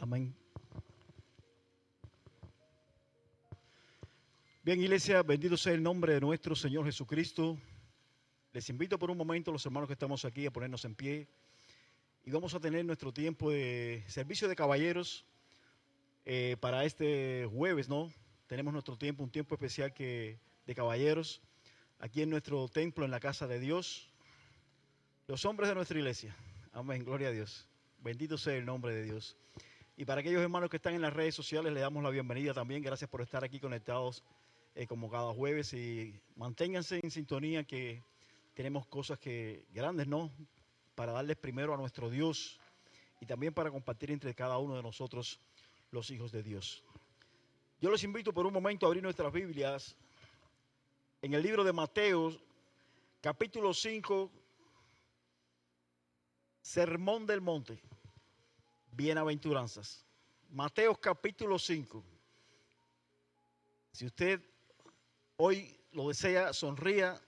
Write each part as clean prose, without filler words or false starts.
Amén. Bien, iglesia, bendito sea el nombre de nuestro Señor Jesucristo. Les invito por un momento a los hermanos que estamos aquí a ponernos en pie y vamos a tener nuestro tiempo de servicio de caballeros para este jueves, ¿no? Tenemos nuestro tiempo, un tiempo especial de caballeros aquí en nuestro templo, en la casa de Dios. Los hombres de nuestra iglesia. Amén, gloria a Dios. Bendito sea el nombre de Dios. Y para aquellos hermanos que están en las redes sociales, les damos la bienvenida también. Gracias por estar aquí conectados como cada jueves. Y manténganse en sintonía que tenemos cosas grandes, ¿no? Para darles primero a nuestro Dios y también para compartir entre cada uno de nosotros, los hijos de Dios. Yo los invito por un momento a abrir nuestras Biblias en el libro de Mateo, capítulo 5, Sermón del Monte. Bienaventuranzas. Mateo capítulo 5. Si usted hoy lo desea, sonría,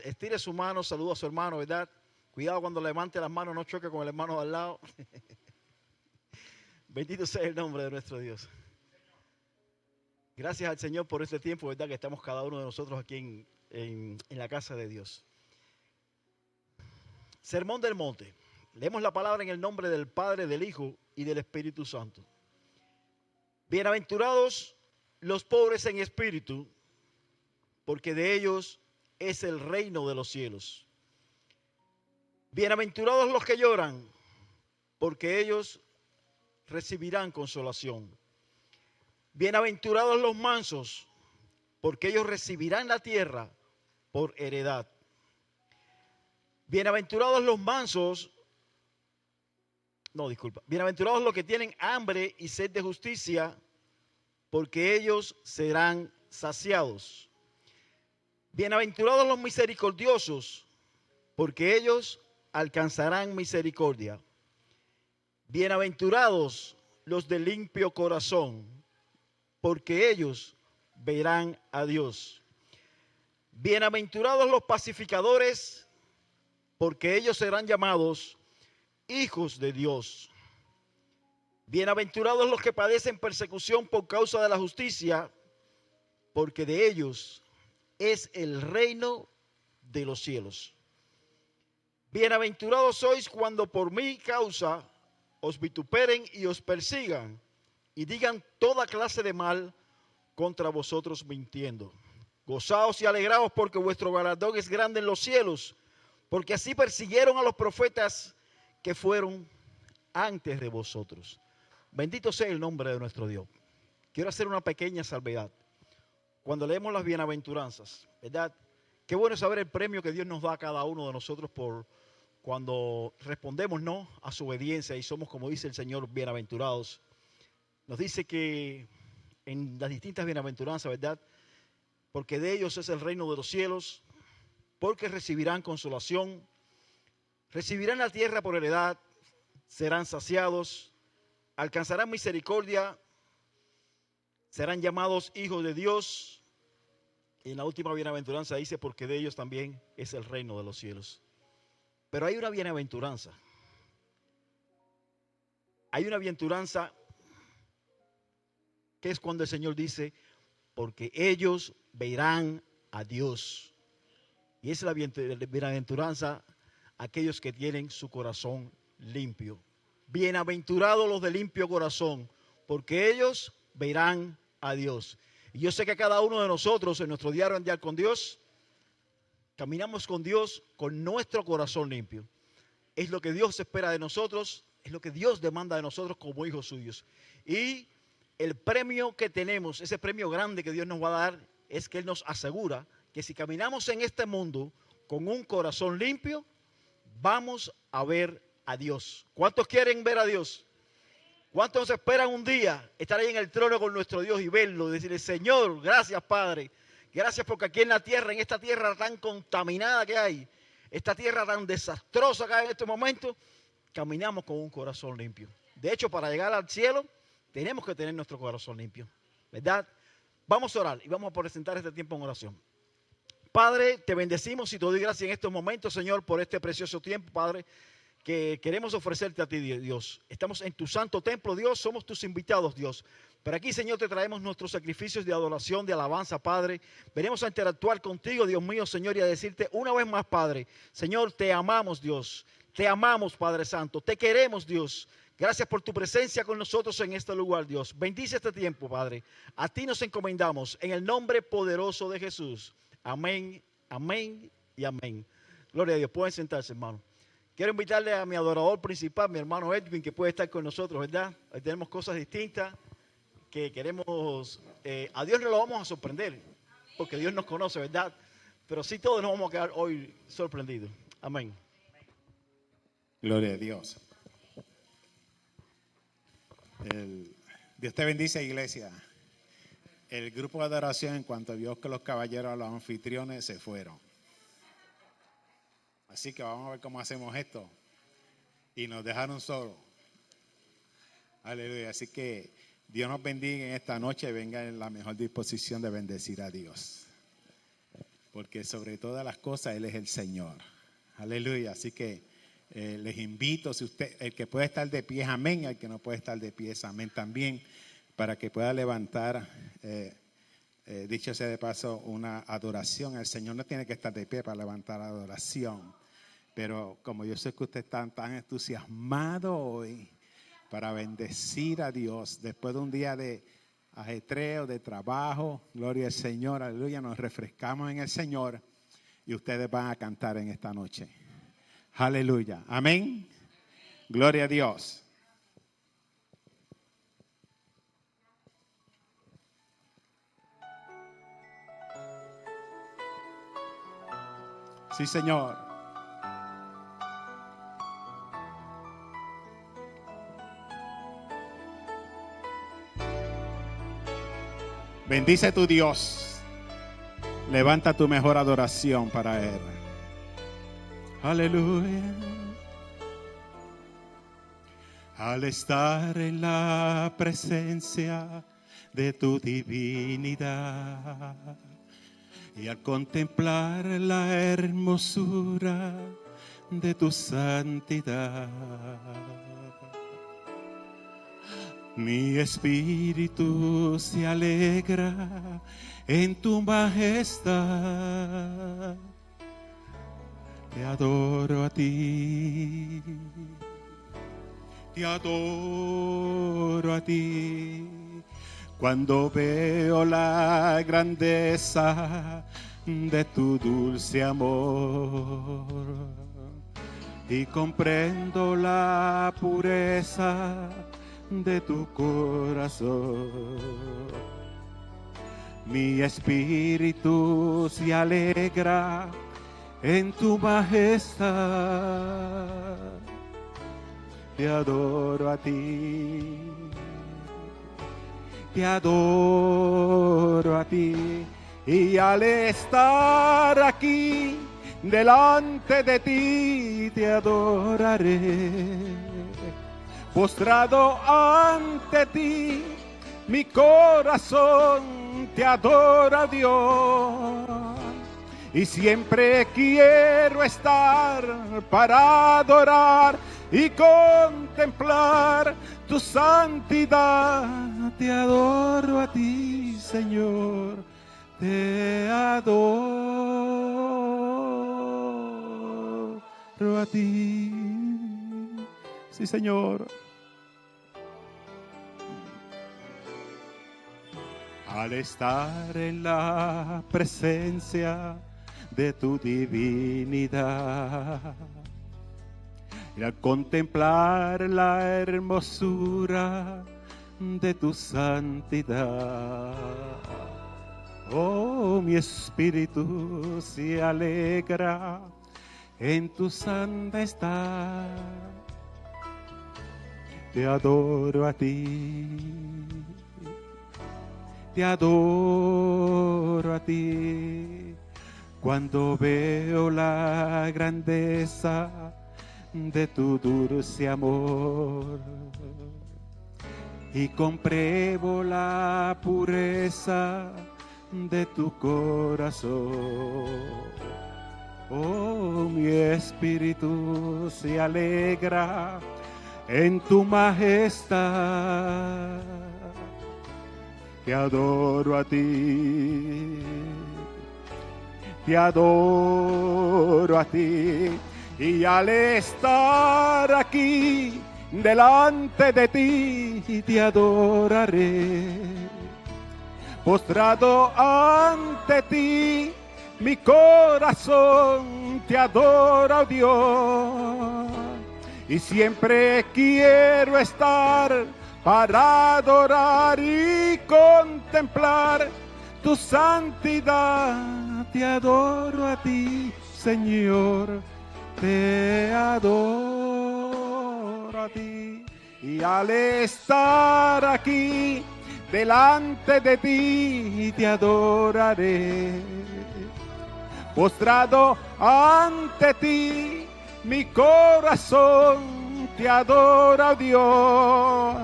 estire su mano, saluda a su hermano, ¿verdad? Cuidado cuando levante las manos, no choque con el hermano de al lado. Bendito sea el nombre de nuestro Dios. Gracias al Señor por este tiempo, ¿verdad? Que estamos cada uno de nosotros aquí en la casa de Dios. Sermón del Monte. Leemos la palabra en el nombre del Padre, del Hijo y del Espíritu Santo. Bienaventurados los pobres en espíritu, porque de ellos es el reino de los cielos. Bienaventurados los que lloran, porque ellos recibirán consolación. Bienaventurados los mansos, porque ellos recibirán la tierra por heredad. Bienaventurados los mansos, bienaventurados los que tienen hambre y sed de justicia, porque ellos serán saciados. Bienaventurados los misericordiosos, porque ellos alcanzarán misericordia. Bienaventurados los de limpio corazón, porque ellos verán a Dios. Bienaventurados los pacificadores, porque ellos serán llamados hijos de Dios. Bienaventurados los que padecen persecución por causa de la justicia, porque de ellos es el reino de los cielos. Bienaventurados sois cuando por mi causa os vituperen y os persigan y digan toda clase de mal contra vosotros mintiendo. Gozaos y alegraos porque vuestro galardón es grande en los cielos, porque así persiguieron a los profetas que fueron antes de vosotros. Bendito sea el nombre de nuestro Dios. Quiero hacer una pequeña salvedad. Cuando leemos las bienaventuranzas, ¿verdad? Qué bueno saber el premio que Dios nos da a cada uno de nosotros por cuando respondemos no a su obediencia y somos, como dice el Señor, bienaventurados. Nos dice que en las distintas bienaventuranzas, ¿verdad? Porque de ellos es el reino de los cielos, porque recibirán consolación, recibirán la tierra por heredad, serán saciados, alcanzarán misericordia, serán llamados hijos de Dios. Y en la última bienaventuranza dice, porque de ellos también es el reino de los cielos. Pero hay una bienaventuranza. Hay una bienaventuranza que es cuando el Señor dice, porque ellos verán a Dios. Y esa es la bienaventuranza aquellos que tienen su corazón limpio. Bienaventurados los de limpio corazón, porque ellos verán a Dios. Y yo sé que cada uno de nosotros en nuestro diario andar con Dios, caminamos con Dios con nuestro corazón limpio. Es lo que Dios espera de nosotros, es lo que Dios demanda de nosotros como hijos suyos. Y el premio que tenemos, ese premio grande que Dios nos va a dar, es que Él nos asegura que si caminamos en este mundo con un corazón limpio, vamos a ver a Dios. ¿Cuántos quieren ver a Dios? ¿Cuántos esperan un día estar ahí en el trono con nuestro Dios y verlo? Decirle, Señor, gracias Padre. Gracias porque aquí en la tierra, en esta tierra tan contaminada que hay, esta tierra tan desastrosa que hay en este momento, caminamos con un corazón limpio. De hecho, para llegar al cielo, tenemos que tener nuestro corazón limpio, ¿verdad? Vamos a orar y vamos a presentar este tiempo en oración. Padre, te bendecimos y te doy gracias en estos momentos, Señor, por este precioso tiempo, Padre, que queremos ofrecerte a ti, Dios. Estamos en tu santo templo, Dios, somos tus invitados, Dios. Pero aquí, Señor, te traemos nuestros sacrificios de adoración, de alabanza, Padre. Venimos a interactuar contigo, Dios mío, Señor, y a decirte una vez más, Padre, Señor, te amamos, Dios. Te amamos, Padre Santo. Te queremos, Dios. Gracias por tu presencia con nosotros en este lugar, Dios. Bendice este tiempo, Padre. A ti nos encomendamos en el nombre poderoso de Jesús. Amén, amén y amén. Gloria a Dios. Pueden sentarse, hermano. Quiero invitarle a mi adorador principal, mi hermano Edwin, que puede estar con nosotros, ¿verdad? Hoy tenemos cosas distintas que queremos, a Dios no lo vamos a sorprender, porque Dios nos conoce, ¿verdad? Pero sí todos nos vamos a quedar hoy sorprendidos. Amén. Gloria a Dios. Dios te bendice, iglesia. El grupo de adoración, en cuanto vio que los caballeros, los anfitriones, se fueron. Así que vamos a ver cómo hacemos esto. Y nos dejaron solos. Aleluya. Así que Dios nos bendiga en esta noche y venga en la mejor disposición de bendecir a Dios. Porque sobre todas las cosas Él es el Señor. Aleluya. Así que les invito, si usted, el que puede estar de pie, amén. El que no puede estar de pie, amén también. Para que pueda levantar, dicho sea de paso, una adoración. El Señor no tiene que estar de pie para levantar adoración. Pero como yo sé que usted está tan entusiasmado hoy para bendecir a Dios después de un día de ajetreo, de trabajo, gloria al Señor, aleluya, nos refrescamos en el Señor y ustedes van a cantar en esta noche. Aleluya, amén, gloria a Dios. Sí, Señor. Bendice tu Dios. Levanta tu mejor adoración para Él. Aleluya. Al estar en la presencia de tu divinidad y al contemplar la hermosura de tu santidad, mi espíritu se alegra en tu majestad. Te adoro a ti. Te adoro a ti. Cuando veo la grandeza de tu dulce amor y comprendo la pureza de tu corazón, mi espíritu se alegra en tu majestad. Te adoro a ti. Te adoro a ti. Y al estar aquí delante de ti te adoraré. Postrado ante ti, mi corazón te adora, Dios. Y siempre quiero estar para adorar y contemplar tu santidad. Te adoro a ti, Señor. Te adoro a ti. Sí, Señor. Al estar en la presencia de tu divinidad y al contemplar la hermosura de tu santidad, oh, mi espíritu se alegra en tu santidad. Te adoro a ti. Te adoro a ti. Cuando veo la grandeza de tu dulce amor y compruebo la pureza de tu corazón, Oh, mi espíritu se alegra en tu majestad. Te adoro a ti, te adoro a ti, y al estar aquí delante de ti te adoraré. Postrado ante ti, mi corazón te adora, oh Dios, y siempre quiero estar para adorar y contemplar tu santidad. Te adoro a ti, Señor, te adoro a ti, y al estar aquí delante de ti te adoraré. Postrado ante ti, mi corazón te adora, oh Dios,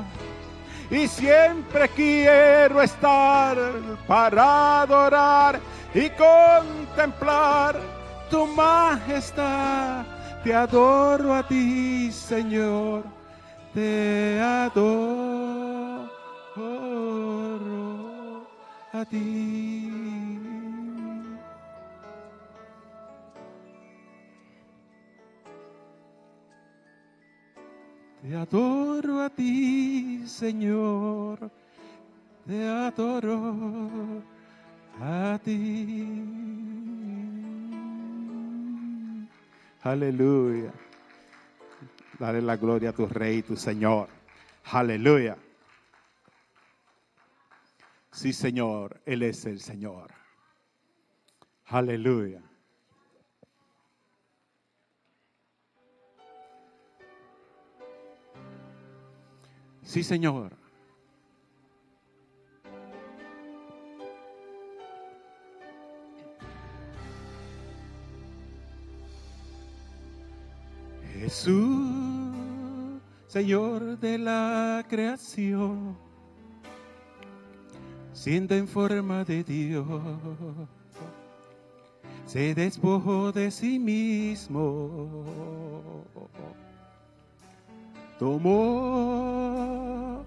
y siempre quiero estar para adorar y contemplar tu majestad. Te adoro a ti, Señor, te adoro a ti. Te adoro a ti, Señor, te adoro a ti. Aleluya. Dale la gloria a tu Rey, tu Señor. Aleluya. Sí, Señor, Él es el Señor. Aleluya. Sí, Señor. Jesús, Señor de la creación, siendo en forma de Dios, se despojó de sí mismo, tomó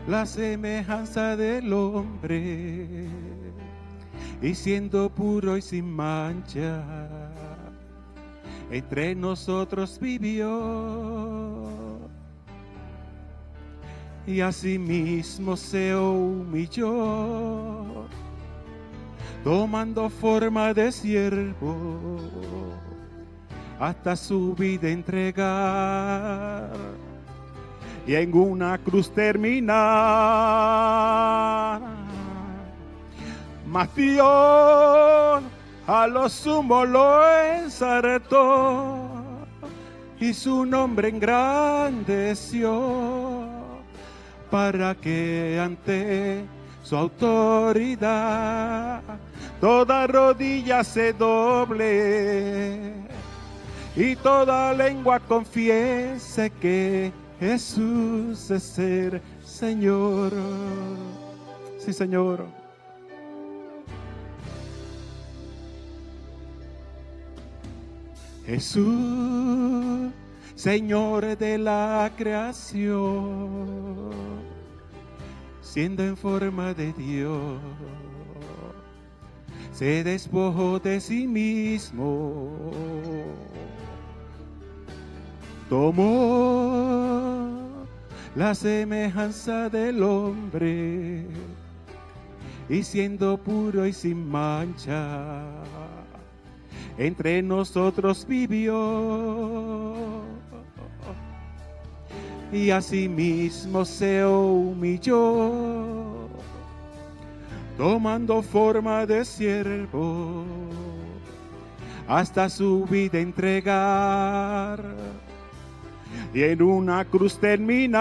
la semejanza del hombre, y siendo puro y sin mancha, entre nosotros vivió, y asimismo se humilló, tomando forma de siervo, hasta su vida entregar, y en una cruz terminar. Mas Dios a lo sumo lo exaltó, y su nombre engrandeció, para que ante su autoridad toda rodilla se doble y toda lengua confiese que Jesús es el Señor. Sí, Señor. Jesús, Señor de la creación, siendo en forma de Dios, se despojó de sí mismo, tomó la semejanza del hombre, y siendo puro y sin mancha, entre nosotros vivió, y asimismo se humilló, tomando forma de siervo, hasta su vida entregar, y en una cruz terminar.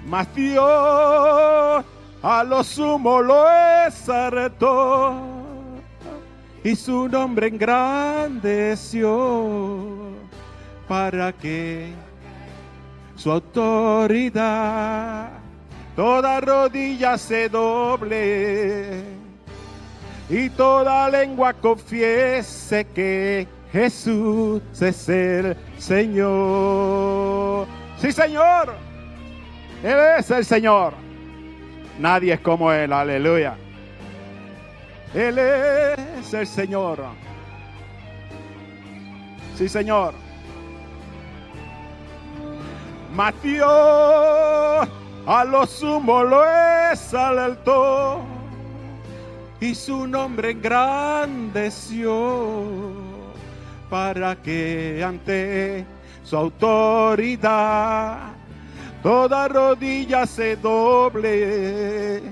Mas Dios a lo sumo lo exaltó, y su nombre engrandeció, para que su autoridad toda rodilla se doble y toda lengua confiese que Jesús es el Señor. Sí, Señor, Él es el Señor. Nadie es como Él, aleluya. Él es el Señor. Sí, Señor. Mas Dios a lo sumo lo exaltó y su nombre engrandeció para que ante su autoridad toda rodilla se doble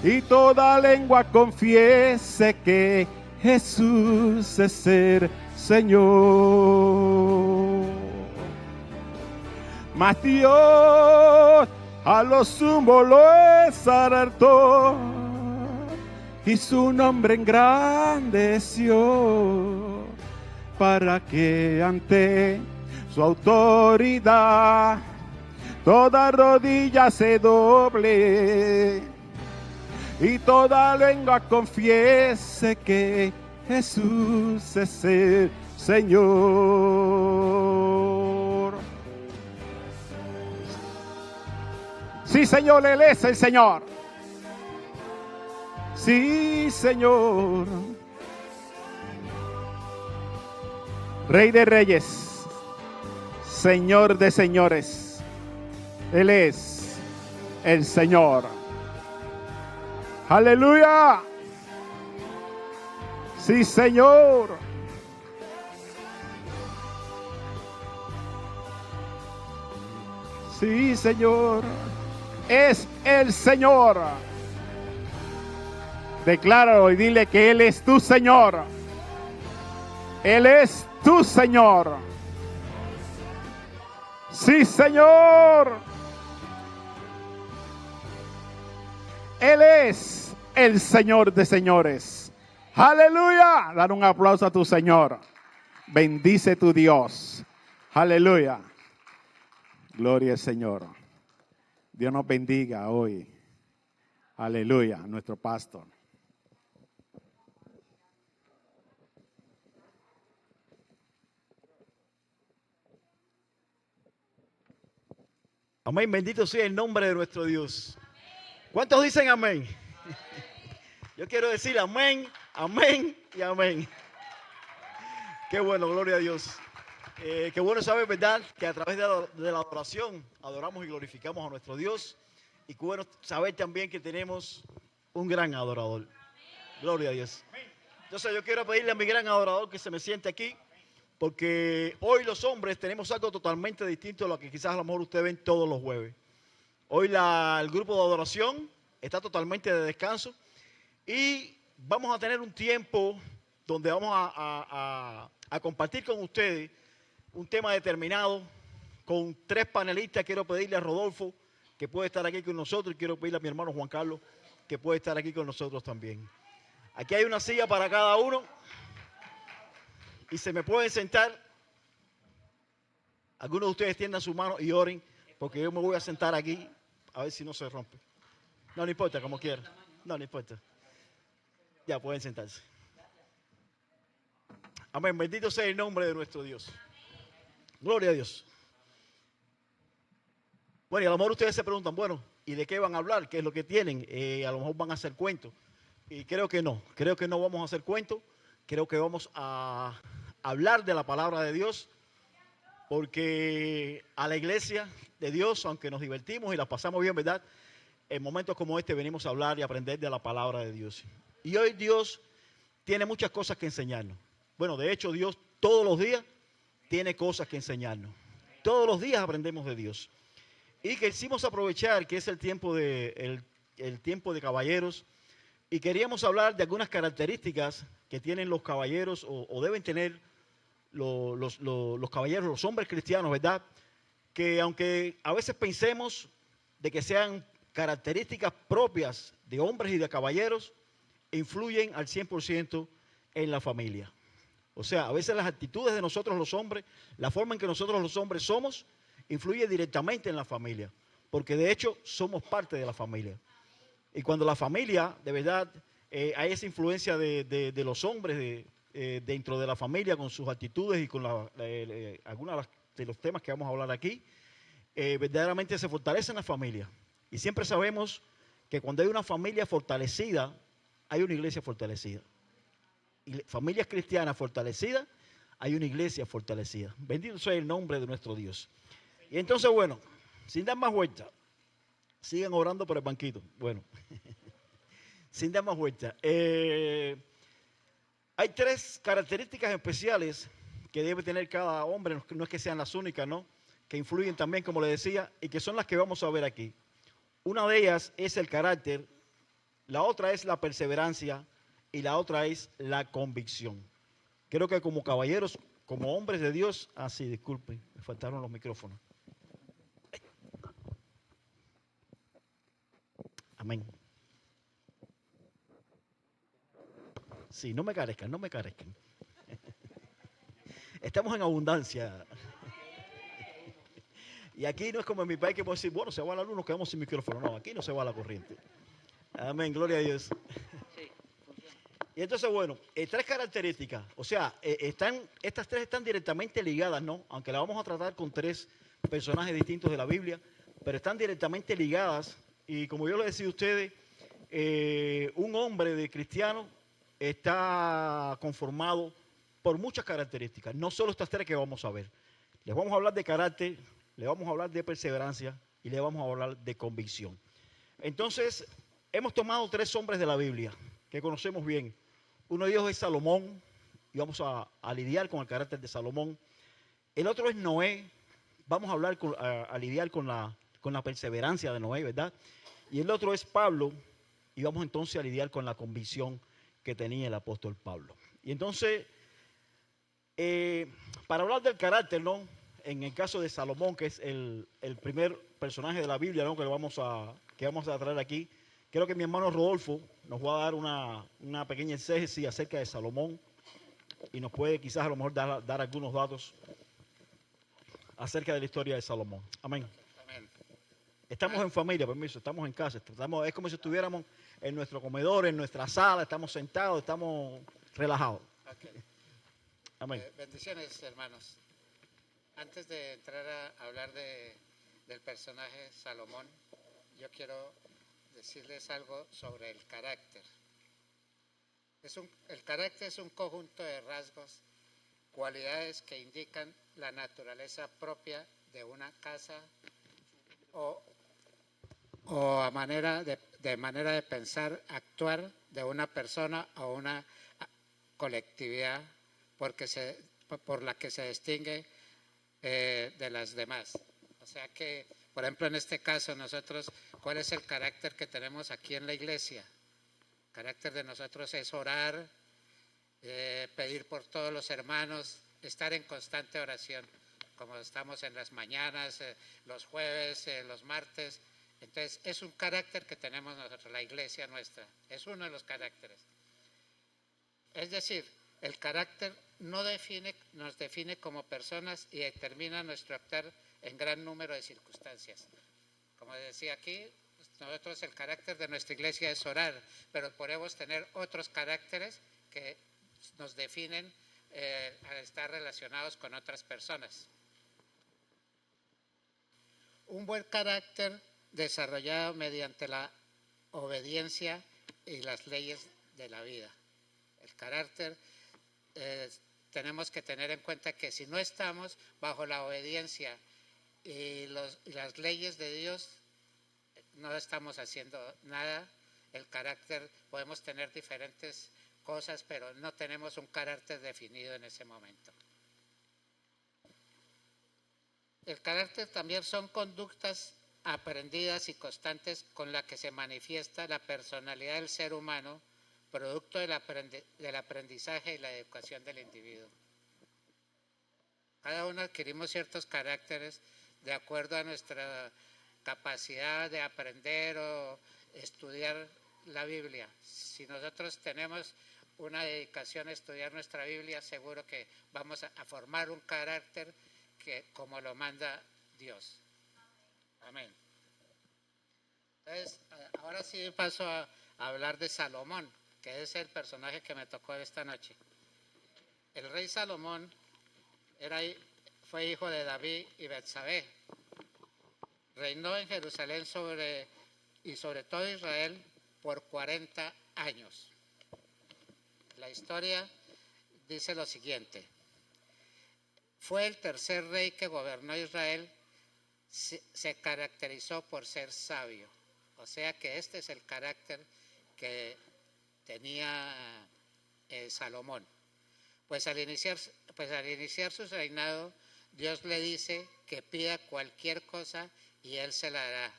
y toda lengua confiese que Jesús es el Señor. Mas Dios a lo sumo lo exaltó y su nombre engrandeció para que ante su autoridad toda rodilla se doble y toda lengua confiese que Jesús es el Señor. Sí, Señor, Él es el Señor. Sí, Señor. Rey de reyes, Señor de señores. Él es el Señor. Aleluya. Sí, Señor. Sí, Señor. Es el Señor. Decláralo y dile que Él es tu Señor. Él es tu Señor. Sí, Señor. Él es el Señor de señores. Aleluya. Dar un aplauso a tu Señor. Bendice tu Dios. Aleluya. Gloria al Señor. Dios nos bendiga hoy. Aleluya, nuestro pastor. Amén, bendito sea el nombre de nuestro Dios. ¿Cuántos dicen amén? Yo quiero decir amén, amén y amén. Qué bueno, gloria a Dios. Qué bueno saber, ¿verdad?, que a través de la adoración adoramos y glorificamos a nuestro Dios. Y qué bueno saber también que tenemos un gran adorador. Gloria a Dios. Entonces yo quiero pedirle a mi gran adorador que se me siente aquí, porque hoy los hombres tenemos algo totalmente distinto a lo que quizás a lo mejor ustedes ven todos los jueves. Hoy el grupo de adoración está totalmente de descanso y vamos a tener un tiempo donde vamos a compartir con ustedes un tema determinado con 3 panelistas. Quiero pedirle a Rodolfo que puede estar aquí con nosotros y quiero pedirle a mi hermano Juan Carlos que puede estar aquí con nosotros también. Aquí hay una silla para cada uno y se me pueden sentar. Algunos de ustedes tiendan su mano y oren, porque yo me voy a sentar aquí a ver si no se rompe. No importa, como quiera. No importa. Ya pueden sentarse. Amén. Bendito sea el nombre de nuestro Dios. Gloria a Dios. Bueno, y a lo mejor ustedes se preguntan, bueno, ¿y de qué van a hablar? ¿Qué es lo que tienen? A lo mejor van a hacer cuentos. Y creo que no vamos a hacer cuentos. Creo que vamos a hablar de la palabra de Dios, porque a la iglesia de Dios, aunque nos divertimos y la pasamos bien, ¿verdad?, en momentos como este venimos a hablar y aprender de la palabra de Dios. Y hoy Dios tiene muchas cosas que enseñarnos. Bueno, de hecho, Dios todos los días tiene cosas que enseñarnos. Todos los días aprendemos de Dios. Y quisimos aprovechar que es el tiempo de caballeros, y queríamos hablar de algunas características que tienen los caballeros o deben tener los caballeros, los hombres cristianos, ¿verdad? Que aunque a veces pensemos de que sean características propias de hombres y de caballeros, influyen al 100% en la familia. O sea, a veces las actitudes de nosotros los hombres, la forma en que nosotros los hombres somos, influye directamente en la familia, porque de hecho somos parte de la familia. Y cuando la familia de verdad hay esa influencia de los hombres dentro de la familia con sus actitudes y con algunos de los temas que vamos a hablar aquí. Verdaderamente se fortalece en la familia. Y siempre sabemos que cuando hay una familia fortalecida, hay una iglesia fortalecida. Y familias cristianas fortalecidas, hay una iglesia fortalecida. Bendito sea el nombre de nuestro Dios. Y entonces, bueno, sin dar más vuelta, sigan orando por el banquito. Bueno, sin dar más vuelta. Hay 3 características especiales que debe tener cada hombre, no es que sean las únicas, ¿no? Que influyen también, como le decía, y que son las que vamos a ver aquí. Una de ellas es el carácter, la otra es la perseverancia y la otra es la convicción. Creo que como caballeros, como hombres de Dios, sí, disculpen, me faltaron los micrófonos. Amén. Sí, no me carezcan, no me carezcan. Estamos en abundancia. Y aquí no es como en mi país que podemos decir, bueno, se va la luz, nos quedamos sin micrófono. No, aquí no se va la corriente. Amén, gloria a Dios. Y entonces, bueno, 3 características. O sea, estas 3 están directamente ligadas, ¿no? Aunque las vamos a tratar con 3 personajes distintos de la Biblia, pero están directamente ligadas. Y como yo les decía a ustedes, un hombre de cristiano está conformado por muchas características. No solo estas 3 que vamos a ver. Les vamos a hablar de carácter, le vamos a hablar de perseverancia y le vamos a hablar de convicción. Entonces, hemos tomado 3 hombres de la Biblia que conocemos bien. Uno de ellos es Salomón, y vamos a lidiar con el carácter de Salomón. El otro es Noé, vamos a hablar a lidiar con la perseverancia de Noé, ¿verdad? Y el otro es Pablo, y vamos entonces a lidiar con la convicción que tenía el apóstol Pablo. Y entonces, para hablar del carácter, ¿no? En el caso de Salomón, que es el primer personaje de la Biblia, ¿no? que vamos a traer aquí, creo que mi hermano Rodolfo nos va a dar una pequeña exégesis acerca de Salomón y nos puede quizás a lo mejor dar algunos datos acerca de la historia de Salomón. Amén. Amén. Estamos en familia, permiso, estamos en casa. Es como si estuviéramos en nuestro comedor, en nuestra sala, estamos sentados, estamos relajados. Okay. Amén. Bendiciones, hermanos. Antes de entrar a hablar del personaje Salomón, yo quiero decirles algo sobre el carácter. El carácter es un conjunto de rasgos, cualidades que indican la naturaleza propia de una casa o a de manera de pensar, actuar de una persona o una colectividad por la que se distingue de las demás. O sea que, por ejemplo, en este caso nosotros, ¿cuál es el carácter que tenemos aquí en la iglesia? El carácter de nosotros es orar, pedir por todos los hermanos, estar en constante oración, como estamos en las mañanas, los jueves, los martes. Entonces, es un carácter que tenemos nosotros, la iglesia nuestra, es uno de los caracteres. Es decir, el carácter nos define como personas y determina nuestro actuar en gran número de circunstancias. Como decía aquí, nosotros el carácter de nuestra iglesia es orar, pero podemos tener otros caracteres que nos definen al estar relacionados con otras personas. Un buen carácter desarrollado mediante la obediencia y las leyes de la vida. El carácter, tenemos que tener en cuenta que si no estamos bajo la obediencia y las leyes de Dios, no estamos haciendo nada. El carácter, podemos tener diferentes cosas, pero no tenemos un carácter definido en ese momento. El carácter también son conductas aprendidas y constantes con las que se manifiesta la personalidad del ser humano, producto del aprendizaje y la educación del individuo. Cada uno adquirimos ciertos caracteres de acuerdo a nuestra capacidad de aprender o estudiar la Biblia. Si nosotros tenemos una dedicación a estudiar nuestra Biblia, seguro que vamos a formar un carácter que como lo manda Dios. Amén. Entonces, ahora sí paso a hablar de Salomón, que es el personaje que me tocó esta noche. El rey Salomón fue hijo de David y Betsabé. Reinó en Jerusalén y sobre todo Israel por 40 años. La historia dice lo siguiente. Fue el tercer rey que gobernó Israel, se caracterizó por ser sabio. O sea que este es el carácter que tenía Salomón. Pues al iniciar su reinado, Dios le dice que pida cualquier cosa y él se la dará.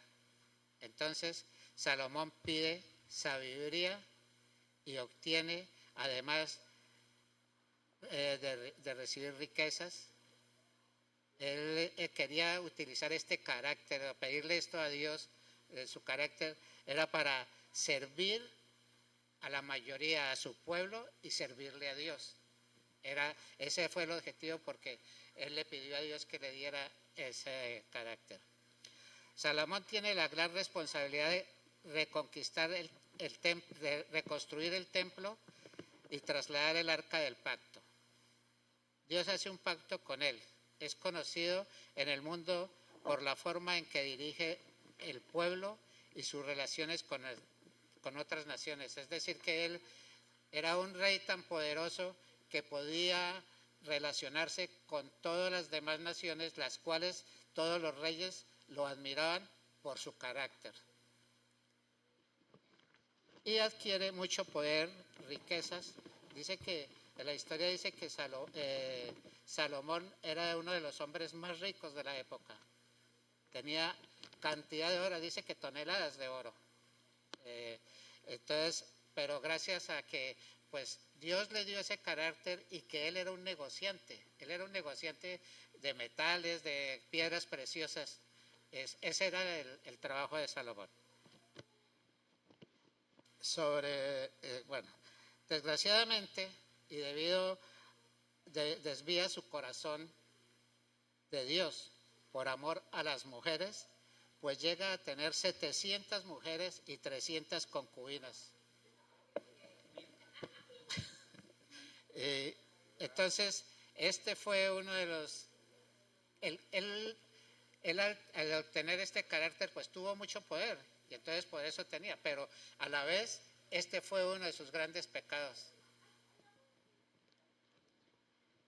Entonces, Salomón pide sabiduría y obtiene, además de recibir riquezas, él quería utilizar este carácter, pedirle esto a Dios, su carácter era para servir a la mayoría, a su pueblo y servirle a Dios. Ese fue el objetivo porque él le pidió a Dios que le diera ese carácter. Salomón tiene la gran responsabilidad de reconquistar de reconstruir el templo y trasladar el arca del pacto. Dios hace un pacto con él. Es conocido en el mundo por la forma en que dirige el pueblo y sus relaciones con otras naciones. Es decir, que él era un rey tan poderoso que podía relacionarse con todas las demás naciones, las cuales todos los reyes lo admiraban por su carácter. Y adquiere mucho poder, riquezas. La historia dice que Salomón era uno de los hombres más ricos de la época. Tenía cantidad de oro, dice que toneladas de oro. Entonces, pero gracias a que pues Dios le dio ese carácter y que él era un negociante de metales, de piedras preciosas. Ese era el trabajo de Salomón. Desgraciadamente, y desvía su corazón de Dios por amor a las mujeres, pues llega a tener 700 mujeres y 300 concubinas. Entonces, este fue uno de los... Él al obtener este carácter, pues tuvo mucho poder, y entonces por eso tenía, pero a la vez, este fue uno de sus grandes pecados.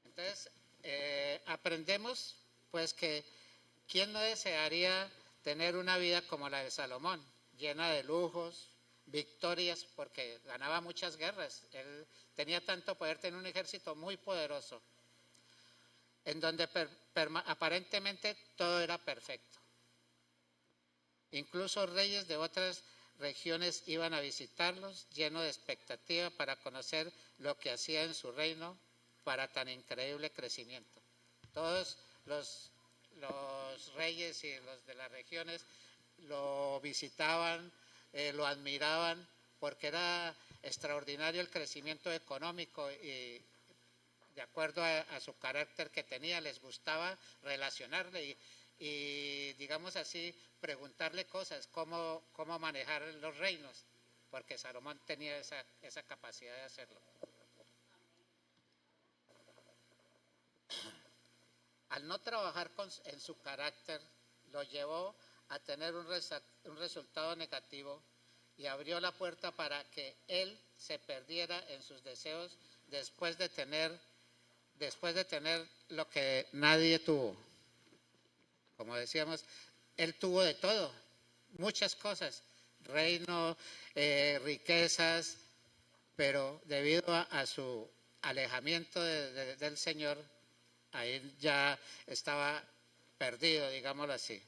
Entonces, aprendemos, pues, que ¿quién no desearía tener una vida como la de Salomón, llena de lujos, victorias, porque ganaba muchas guerras? Él tenía tanto poder, tenía un ejército muy poderoso, en donde aparentemente todo era perfecto. Incluso reyes de otras regiones iban a visitarlos, llenos de expectativa para conocer lo que hacía en su reino para tan increíble crecimiento. Todos los reyes y los de las regiones lo visitaban, lo admiraban, porque era extraordinario el crecimiento económico y de acuerdo a su carácter que tenía, les gustaba relacionarle y digamos así, preguntarle cosas, cómo manejar los reinos, porque Salomón tenía esa capacidad de hacerlo. Al no trabajar en su carácter, lo llevó a tener un resultado negativo y abrió la puerta para que él se perdiera en sus deseos después de tener lo que nadie tuvo. Como decíamos, él tuvo de todo, muchas cosas, reino, riquezas, pero debido a su alejamiento del Señor, ahí ya estaba perdido, digámoslo así.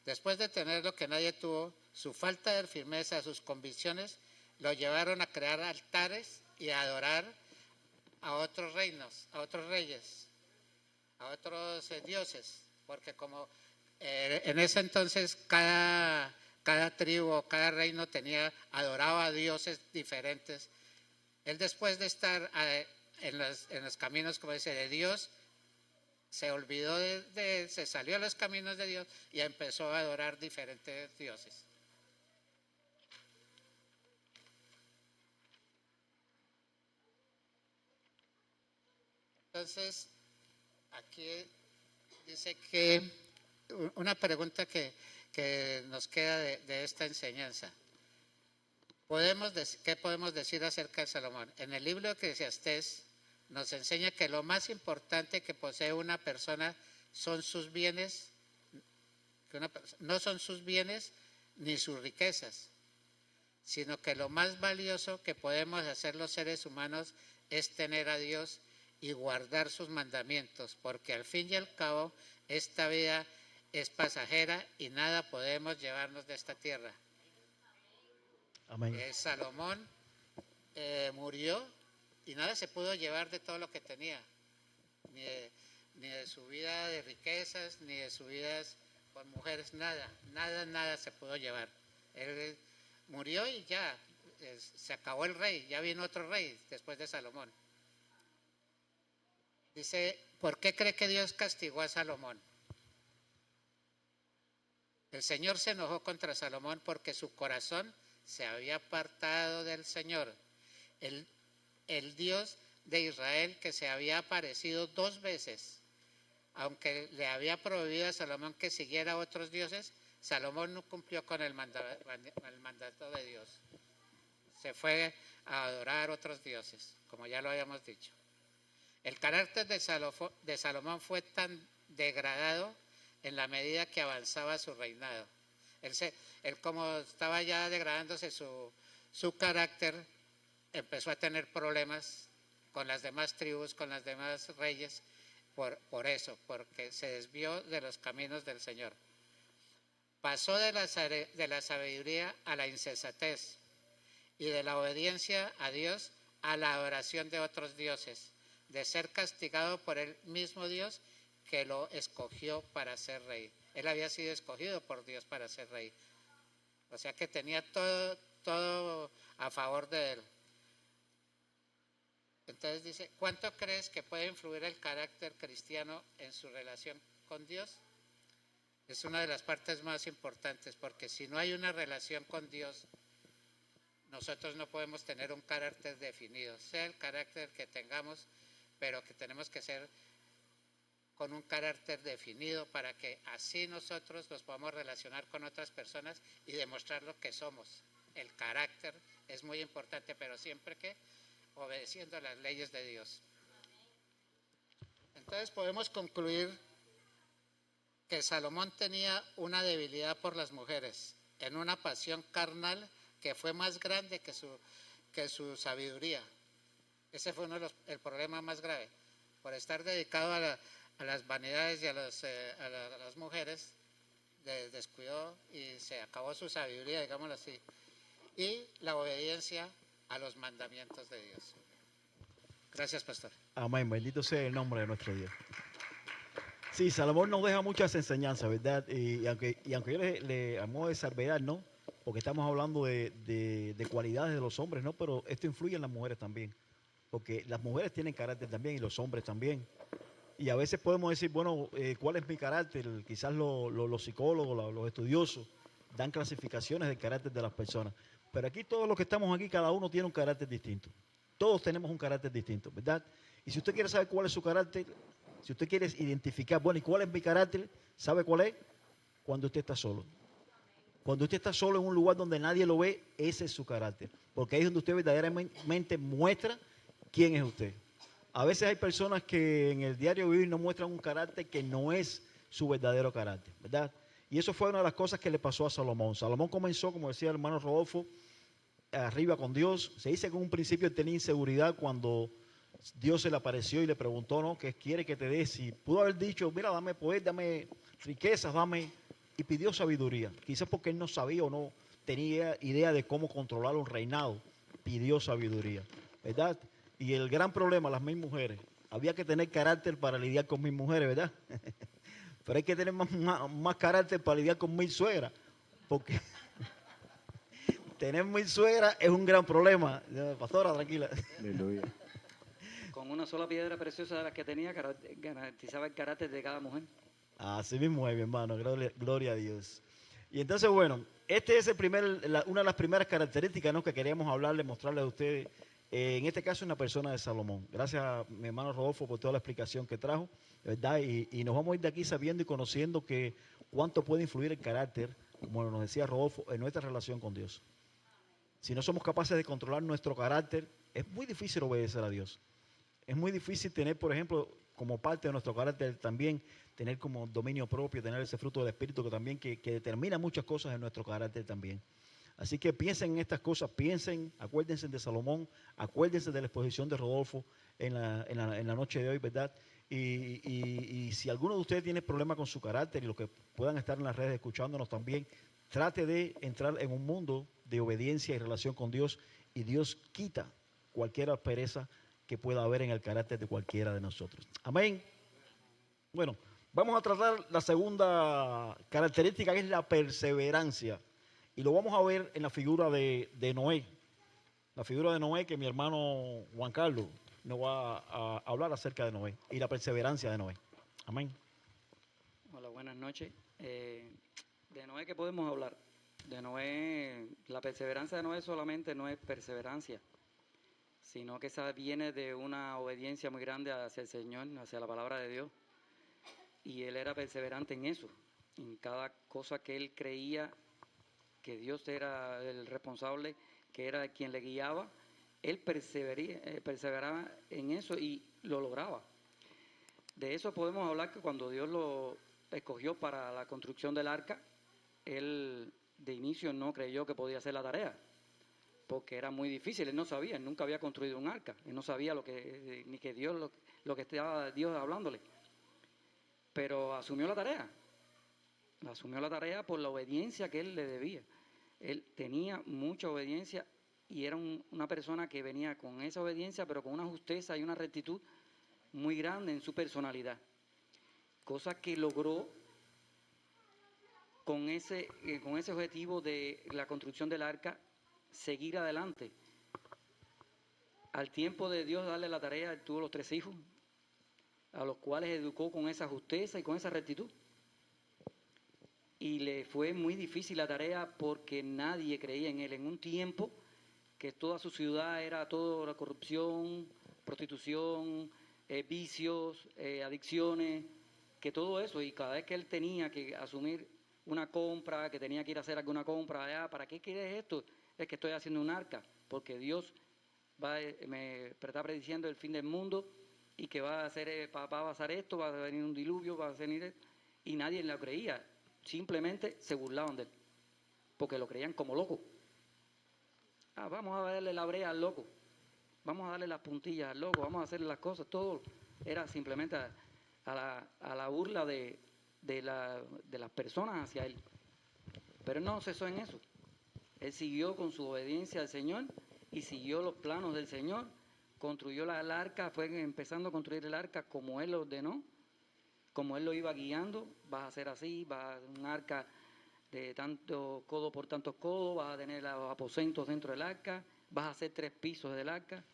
Después de tener lo que nadie tuvo, su falta de firmeza, sus convicciones, lo llevaron a crear altares y a adorar a otros reinos, a otros reyes, a otros dioses, porque como en ese entonces cada tribu, cada reino adoraba a dioses diferentes. Él, después de estar en los caminos, como dice, de Dios, se olvidó se salió a los caminos de Dios y empezó a adorar diferentes dioses. Entonces, aquí dice que una pregunta que nos queda de esta enseñanza. ¿Qué podemos decir acerca de Salomón? En el libro de Eclesiastés nos enseña que lo más importante que posee una persona son sus bienes, no son sus bienes ni sus riquezas, sino que lo más valioso que podemos hacer los seres humanos es tener a Dios y guardar sus mandamientos, porque al fin y al cabo esta vida es pasajera y nada podemos llevarnos de esta tierra. Amén. Salomón murió y nada se pudo llevar de todo lo que tenía, ni de su vida de riquezas, ni de su vida con mujeres, nada se pudo llevar. Él murió y ya, se acabó el rey, ya vino otro rey después de Salomón. Dice, ¿por qué cree que Dios castigó a Salomón? El Señor se enojó contra Salomón porque su corazón se había apartado del Señor, el Dios de Israel, que se había aparecido 2 veces. Aunque le había prohibido a Salomón que siguiera a otros dioses, Salomón no cumplió con el mandato de Dios. Se fue a adorar otros dioses, como ya lo habíamos dicho. El carácter de Salomón fue tan degradado en la medida que avanzaba su reinado. Él como estaba ya degradándose su carácter, empezó a tener problemas con las demás tribus, con las demás reyes, por eso, porque se desvió de los caminos del Señor. Pasó de la sabiduría a la insensatez y de la obediencia a Dios a la adoración de otros dioses, de ser castigado por el mismo Dios que lo escogió para ser rey. Él había sido escogido por Dios para ser rey. O sea que tenía todo a favor de él. Entonces dice, ¿cuánto crees que puede influir el carácter cristiano en su relación con Dios? Es una de las partes más importantes, porque si no hay una relación con Dios, nosotros no podemos tener un carácter definido, sea el carácter que tengamos, pero que tenemos que ser con un carácter definido para que así nosotros nos podamos relacionar con otras personas y demostrar lo que somos. El carácter es muy importante, pero siempre que obedeciendo las leyes de Dios. Entonces podemos concluir que Salomón tenía una debilidad por las mujeres, en una pasión carnal que fue más grande que su sabiduría. Ese fue el problema más grave. Por estar dedicado a las vanidades y a las mujeres, descuidó y se acabó su sabiduría, digámoslo así, y la obediencia a los mandamientos de Dios. Gracias, pastor. Amén, bendito sea el nombre de nuestro Dios. Sí, Salomón nos deja muchas enseñanzas, ¿verdad? Y aunque yo le amo de salvedad, ¿no? Porque estamos hablando de cualidades de los hombres, ¿no? Pero esto influye en las mujeres también. Porque las mujeres tienen carácter también y los hombres también. Y a veces podemos decir, bueno, ¿cuál es mi carácter? Quizás los psicólogos, los estudiosos dan clasificaciones del carácter de las personas. Pero aquí todos los que estamos aquí, cada uno tiene un carácter distinto. Todos tenemos un carácter distinto, ¿verdad? Y si usted quiere saber cuál es su carácter, si usted quiere identificar, bueno, ¿y cuál es mi carácter? ¿Sabe cuál es? Cuando usted está solo. Cuando usted está solo en un lugar donde nadie lo ve, ese es su carácter. Porque ahí es donde usted verdaderamente muestra quién es usted. A veces hay personas que en el diario vivir no muestran un carácter que no es su verdadero carácter, ¿verdad? Y eso fue una de las cosas que le pasó a Salomón. Salomón comenzó, como decía el hermano Rodolfo, arriba con Dios. Se dice que en un principio él tenía inseguridad cuando Dios se le apareció y le preguntó, ¿no? ¿Qué quiere que te dé? Si pudo haber dicho, mira, dame poder, dame riquezas, dame... Y pidió sabiduría. Quizás porque él no sabía o no tenía idea de cómo controlar un reinado. Pidió sabiduría, ¿verdad? Y el gran problema, las 1000 mujeres. Había que tener carácter para lidiar con 1000 mujeres, ¿verdad? Pero hay que tener más carácter para lidiar con 1000 suegras. Porque tener 1000 suegras es un gran problema. Pastora, tranquila. Aleluya. Con una sola piedra preciosa de las que tenía, garantizaba el carácter de cada mujer. Así mismo es, mi hermano. Gloria a Dios. Y entonces, bueno, este es una de las primeras características, ¿no?, que queríamos hablarle, mostrarle a ustedes en este caso en la persona de Salomón. Gracias a mi hermano Rodolfo por toda la explicación que trajo, ¿verdad? Y nos vamos a ir de aquí sabiendo y conociendo que cuánto puede influir el carácter, como nos decía Rodolfo, en nuestra relación con Dios. Si no somos capaces de controlar nuestro carácter, es muy difícil obedecer a Dios. Es muy difícil tener, por ejemplo, como parte de nuestro carácter también, tener como dominio propio, tener ese fruto del Espíritu que también que determina muchas cosas en nuestro carácter también. Así que piensen en estas cosas, acuérdense de Salomón, acuérdense de la exposición de Rodolfo en la noche de hoy, ¿verdad? Y si alguno de ustedes tiene problemas con su carácter y los que puedan estar en las redes escuchándonos también, trate de entrar en un mundo de obediencia y relación con Dios, y Dios quita cualquier aspereza que pueda haber en el carácter de cualquiera de nosotros. Amén. Bueno, vamos a tratar la segunda característica, que es la perseverancia. Y lo vamos a ver en la figura de Noé. La figura de Noé, que mi hermano Juan Carlos nos va a hablar acerca de Noé y la perseverancia de Noé. Amén. Hola, buenas noches. ¿De Noé qué podemos hablar? De Noé, la perseverancia de Noé solamente no es perseverancia, sino que esa viene de una obediencia muy grande hacia el Señor, hacia la palabra de Dios. Y él era perseverante en eso, en cada cosa que él creía que Dios era el responsable, que era quien le guiaba. Él perseveraba en eso y lo lograba. De eso podemos hablar que cuando Dios lo escogió para la construcción del arca, él de inicio no creyó que podía hacer la tarea, porque era muy difícil. Él no sabía, él nunca había construido un arca, él no sabía ni que Dios, lo que estaba Dios hablándole. Pero asumió la tarea por la obediencia que él le debía. Él tenía mucha obediencia y era una persona que venía con esa obediencia, pero con una justeza y una rectitud muy grande en su personalidad. Cosa que logró con ese objetivo de la construcción del arca, seguir adelante. Al tiempo de Dios darle la tarea, él tuvo los 3 hijos, a los cuales educó con esa justeza y con esa rectitud. Y le fue muy difícil la tarea porque nadie creía en él. En un tiempo que toda su ciudad era toda la corrupción, prostitución, vicios, adicciones, que todo eso, y cada vez que él tenía que asumir una compra, que tenía que ir a hacer alguna compra allá, ¿para qué quieres esto? Es que estoy haciendo un arca, porque Dios me está prediciendo el fin del mundo y que va a pasar esto, va a venir un diluvio, va a venir esto, y nadie lo creía. Simplemente se burlaban de él, porque lo creían como loco. Vamos a darle la brea al loco, vamos a darle las puntillas al loco, vamos a hacerle las cosas, todo era simplemente a la burla de las personas hacia él. Pero él no cesó en eso, él siguió con su obediencia al Señor y siguió los planos del Señor, construyó el arca, fue empezando a construir el arca como él lo ordenó, como él lo iba guiando. Vas a hacer así, vas a un arca de tanto codo por tantos codos, vas a tener los aposentos dentro del arca, vas a hacer 3 pisos del arca,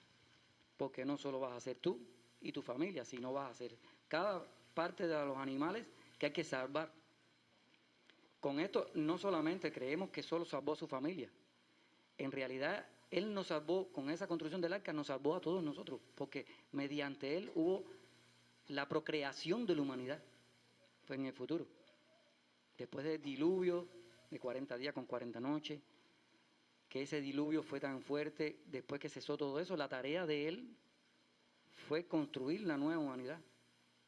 porque no solo vas a hacer tú y tu familia, sino vas a hacer cada parte de los animales que hay que salvar. Con esto no solamente creemos que solo salvó a su familia, en realidad él nos salvó, con esa construcción del arca nos salvó a todos nosotros, porque mediante él hubo la procreación de la humanidad, fue en el futuro. Después del diluvio de 40 días con 40 noches, que ese diluvio fue tan fuerte, después que cesó todo eso, la tarea de él fue construir la nueva humanidad,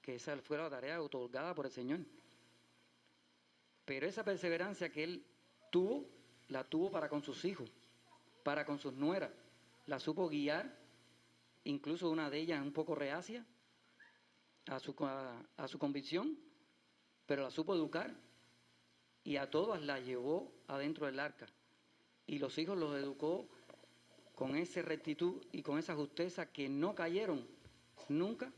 que esa fue la tarea otorgada por el Señor. Pero esa perseverancia que él tuvo, la tuvo para con sus hijos, para con sus nueras, la supo guiar, incluso una de ellas un poco reacia a su convicción, pero la supo educar y a todas las llevó adentro del arca. Y los hijos los educó con esa rectitud y con esa justeza, que no cayeron nunca,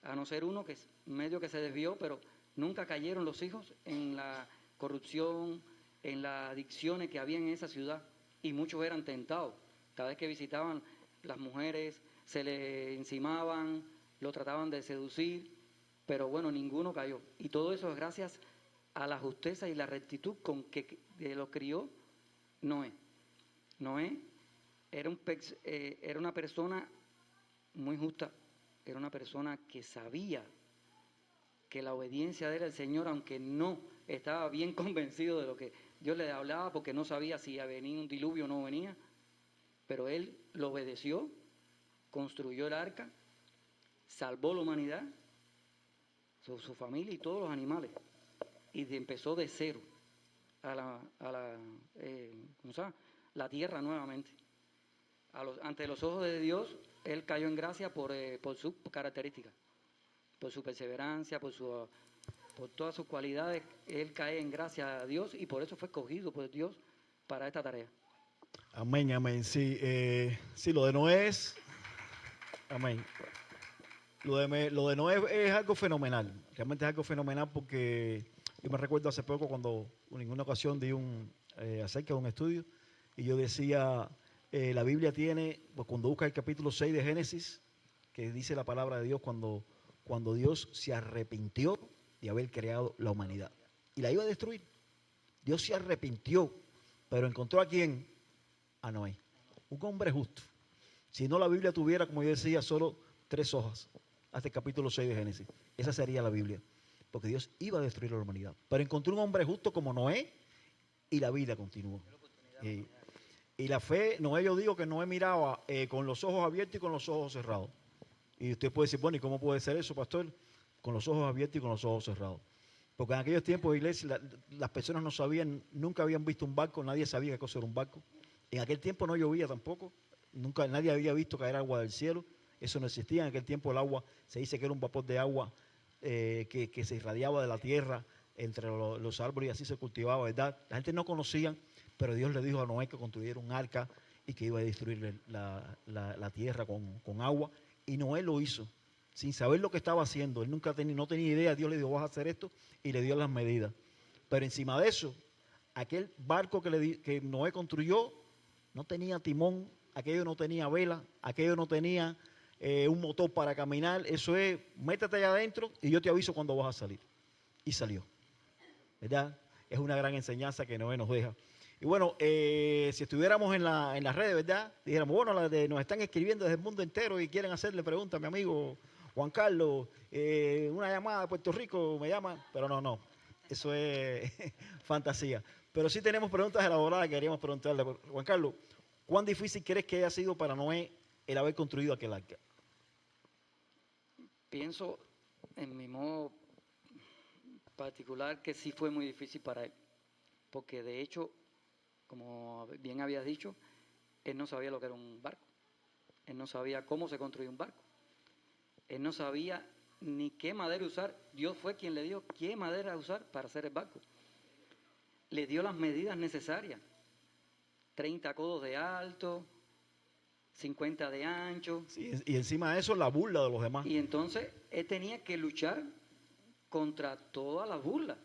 a no ser uno que medio que se desvió, pero nunca cayeron los hijos en la corrupción, en las adicciones que había en esa ciudad, y muchos eran tentados. Cada vez que visitaban, las mujeres se le encimaban, lo trataban de seducir, pero bueno, ninguno cayó. Y todo eso es gracias a la justeza y la rectitud con que lo crió Noé. Noé era una persona muy justa, era una persona que sabía que la obediencia de él al Señor, aunque no estaba bien convencido de lo que Dios le hablaba, porque no sabía si iba a venir un diluvio o no venía, pero él lo obedeció, construyó el arca, salvó la humanidad, su familia y todos los animales, y empezó de cero ¿cómo se llama? La tierra nuevamente. Ante los ojos de Dios, él cayó en gracia por sus características, por su perseverancia, por todas sus cualidades. Él cae en gracia a Dios y por eso fue escogido por Dios para esta tarea. Amén, amén. Sí, sí, lo de Noé es, amén. Lo de Noé es algo fenomenal, realmente es algo fenomenal porque yo me recuerdo hace poco cuando en una ocasión di acerca de un estudio y yo decía, la Biblia tiene, pues cuando busca el capítulo 6 de Génesis, que dice la palabra de Dios cuando Dios se arrepintió de haber creado la humanidad y la iba a destruir. Dios se arrepintió, pero encontró a quién, a Noé, un hombre justo. Si no, la Biblia tuviera, como yo decía, solo 3 hojas hasta el capítulo 6 de Génesis. Esa sería la Biblia, porque Dios iba a destruir la humanidad. Pero encontró un hombre justo como Noé y la vida continuó. Y la fe, Noé, yo digo que Noé miraba con los ojos abiertos y con los ojos cerrados. Y usted puede decir, bueno, ¿y cómo puede ser eso, pastor? Con los ojos abiertos y con los ojos cerrados. Porque en aquellos tiempos, iglesia, las personas no sabían, nunca habían visto un barco, nadie sabía qué cosa era un barco. En aquel tiempo no llovía tampoco, nunca nadie había visto caer agua del cielo, eso no existía. En aquel tiempo el agua, se dice que era un vapor de agua que se irradiaba de la tierra entre los árboles y así se cultivaba, ¿verdad? La gente no conocía, pero Dios le dijo a Noé que construyera un arca y que iba a destruir la tierra con agua. Y Noé lo hizo, sin saber lo que estaba haciendo. Él no tenía idea. Dios le dijo, vas a hacer esto, y le dio las medidas. Pero encima de eso, aquel barco que Noé construyó no tenía timón, aquello no tenía vela, aquello no tenía un motor para caminar. Eso es, métete allá adentro y yo te aviso cuando vas a salir. Y salió, ¿verdad? Es una gran enseñanza que Noé nos deja. Y bueno, si estuviéramos en las redes, ¿verdad? Dijéramos, bueno, nos están escribiendo desde el mundo entero y quieren hacerle preguntas a mi amigo Juan Carlos, una llamada de Puerto Rico me llama, pero no, eso es fantasía. Pero sí tenemos preguntas elaboradas que queríamos preguntarle. Juan Carlos, ¿cuán difícil crees que haya sido para Noé el haber construido aquel arca? Pienso, en mi modo particular, que sí fue muy difícil para él, porque de hecho, como bien habías dicho, él no sabía lo que era un barco, él no sabía cómo se construía un barco, él no sabía ni qué madera usar. Dios fue quien le dio qué madera usar para hacer el barco. Le dio las medidas necesarias, 30 codos de alto, 50 de ancho. Sí, y encima de eso la burla de los demás. Y entonces él tenía que luchar contra todas las burlas,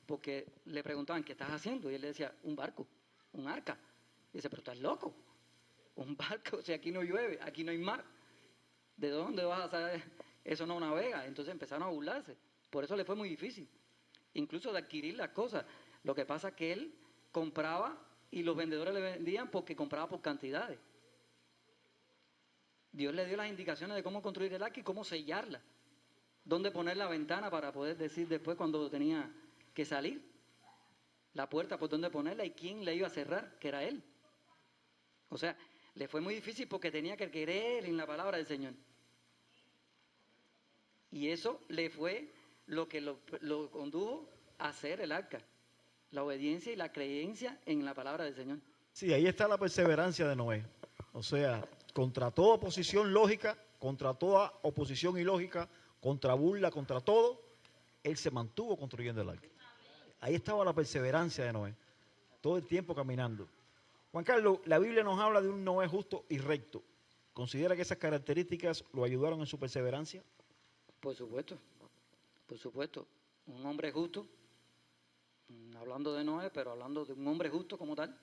porque le preguntaban, ¿qué estás haciendo? Y él le decía, un barco, un arca. Y dice, pero estás loco, un barco, si aquí no llueve, aquí no hay mar, ¿de dónde vas a saber? Eso no navega. Entonces empezaron a burlarse. Por eso le fue muy difícil, incluso de adquirir las cosas. Lo que pasa es que él compraba y los vendedores le vendían porque compraba por cantidades. Dios le dio las indicaciones de cómo construir el arca y cómo sellarla, dónde poner la ventana para poder decir después cuando tenía que salir, la puerta por dónde ponerla y quién la iba a cerrar, que era él. O sea, le fue muy difícil porque tenía que creer en la palabra del Señor. Y eso le fue lo que lo condujo a hacer el arca, la obediencia y la creencia en la palabra del Señor. Sí, ahí está la perseverancia de Noé. O sea, contra toda oposición lógica, contra toda oposición ilógica, contra burla, contra todo, él se mantuvo construyendo el arca. Ahí estaba la perseverancia de Noé, todo el tiempo caminando. Juan Carlos, la Biblia nos habla de un Noé justo y recto. ¿Considera que esas características lo ayudaron en su perseverancia? Por supuesto. Un hombre justo, hablando de Noé, pero hablando de un hombre justo como tal,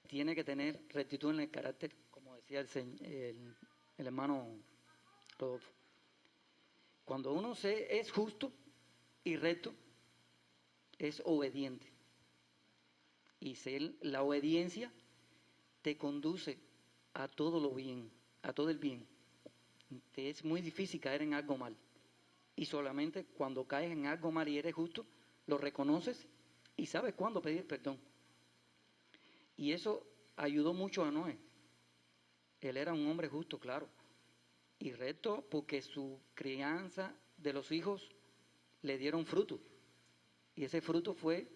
tiene que tener rectitud en el carácter, como decía el hermano Rodolfo. Cuando uno es justo y recto, es obediente. Y la obediencia te conduce a todo lo bien, a todo el bien. Te es muy difícil caer en algo mal. Y solamente cuando caes en algo mal y eres justo, lo reconoces y sabes cuándo pedir perdón. Y eso ayudó mucho a Noé. Él era un hombre justo, claro, y recto, porque su crianza de los hijos le dieron fruto. Y ese fruto fue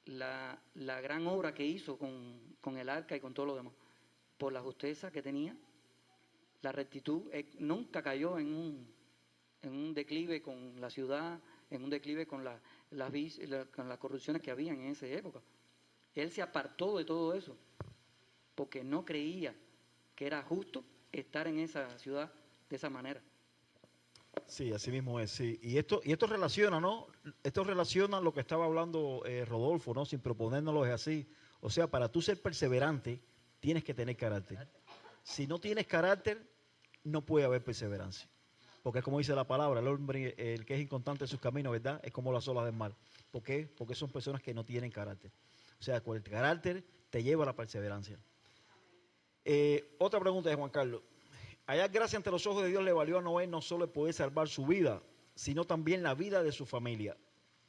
la gran obra que hizo con el arca y con todo lo demás. Por la justeza que tenía, la rectitud, nunca cayó en un declive con la ciudad, en un declive con las corrupciones que había en esa época. Él se apartó de todo eso, porque no creía que era justo estar en esa ciudad de esa manera. Sí, así mismo es, sí. Y esto relaciona, ¿no? Esto relaciona lo que estaba hablando Rodolfo, ¿no? Sin proponérnoslo es así. O sea, para tú ser perseverante, tienes que tener carácter. Si no tienes carácter, no puede haber perseverancia. Porque es como dice la palabra, el hombre, el que es inconstante en sus caminos, ¿verdad? Es como las olas del mar. ¿Por qué? Porque son personas que no tienen carácter. O sea, con el carácter te lleva a la perseverancia. Otra pregunta de Juan Carlos. Hallar gracia ante los ojos de Dios le valió a Noé no solo el poder salvar su vida, sino también la vida de su familia.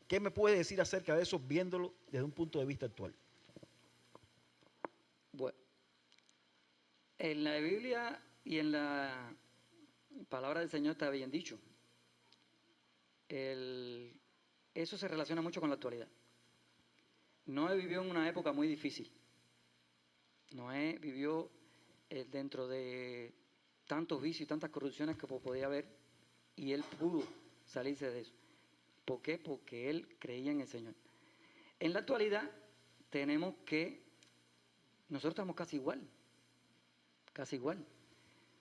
¿Qué me puede decir acerca de eso viéndolo desde un punto de vista actual? Bueno, en la Biblia y en la palabra del Señor está bien dicho. Eso se relaciona mucho con la actualidad. Noé vivió en una época muy difícil. Noé vivió dentro de tantos vicios y tantas corrupciones que podía haber, y él pudo salirse de eso. ¿Por qué? Porque él creía en el Señor. En la actualidad nosotros estamos casi igual.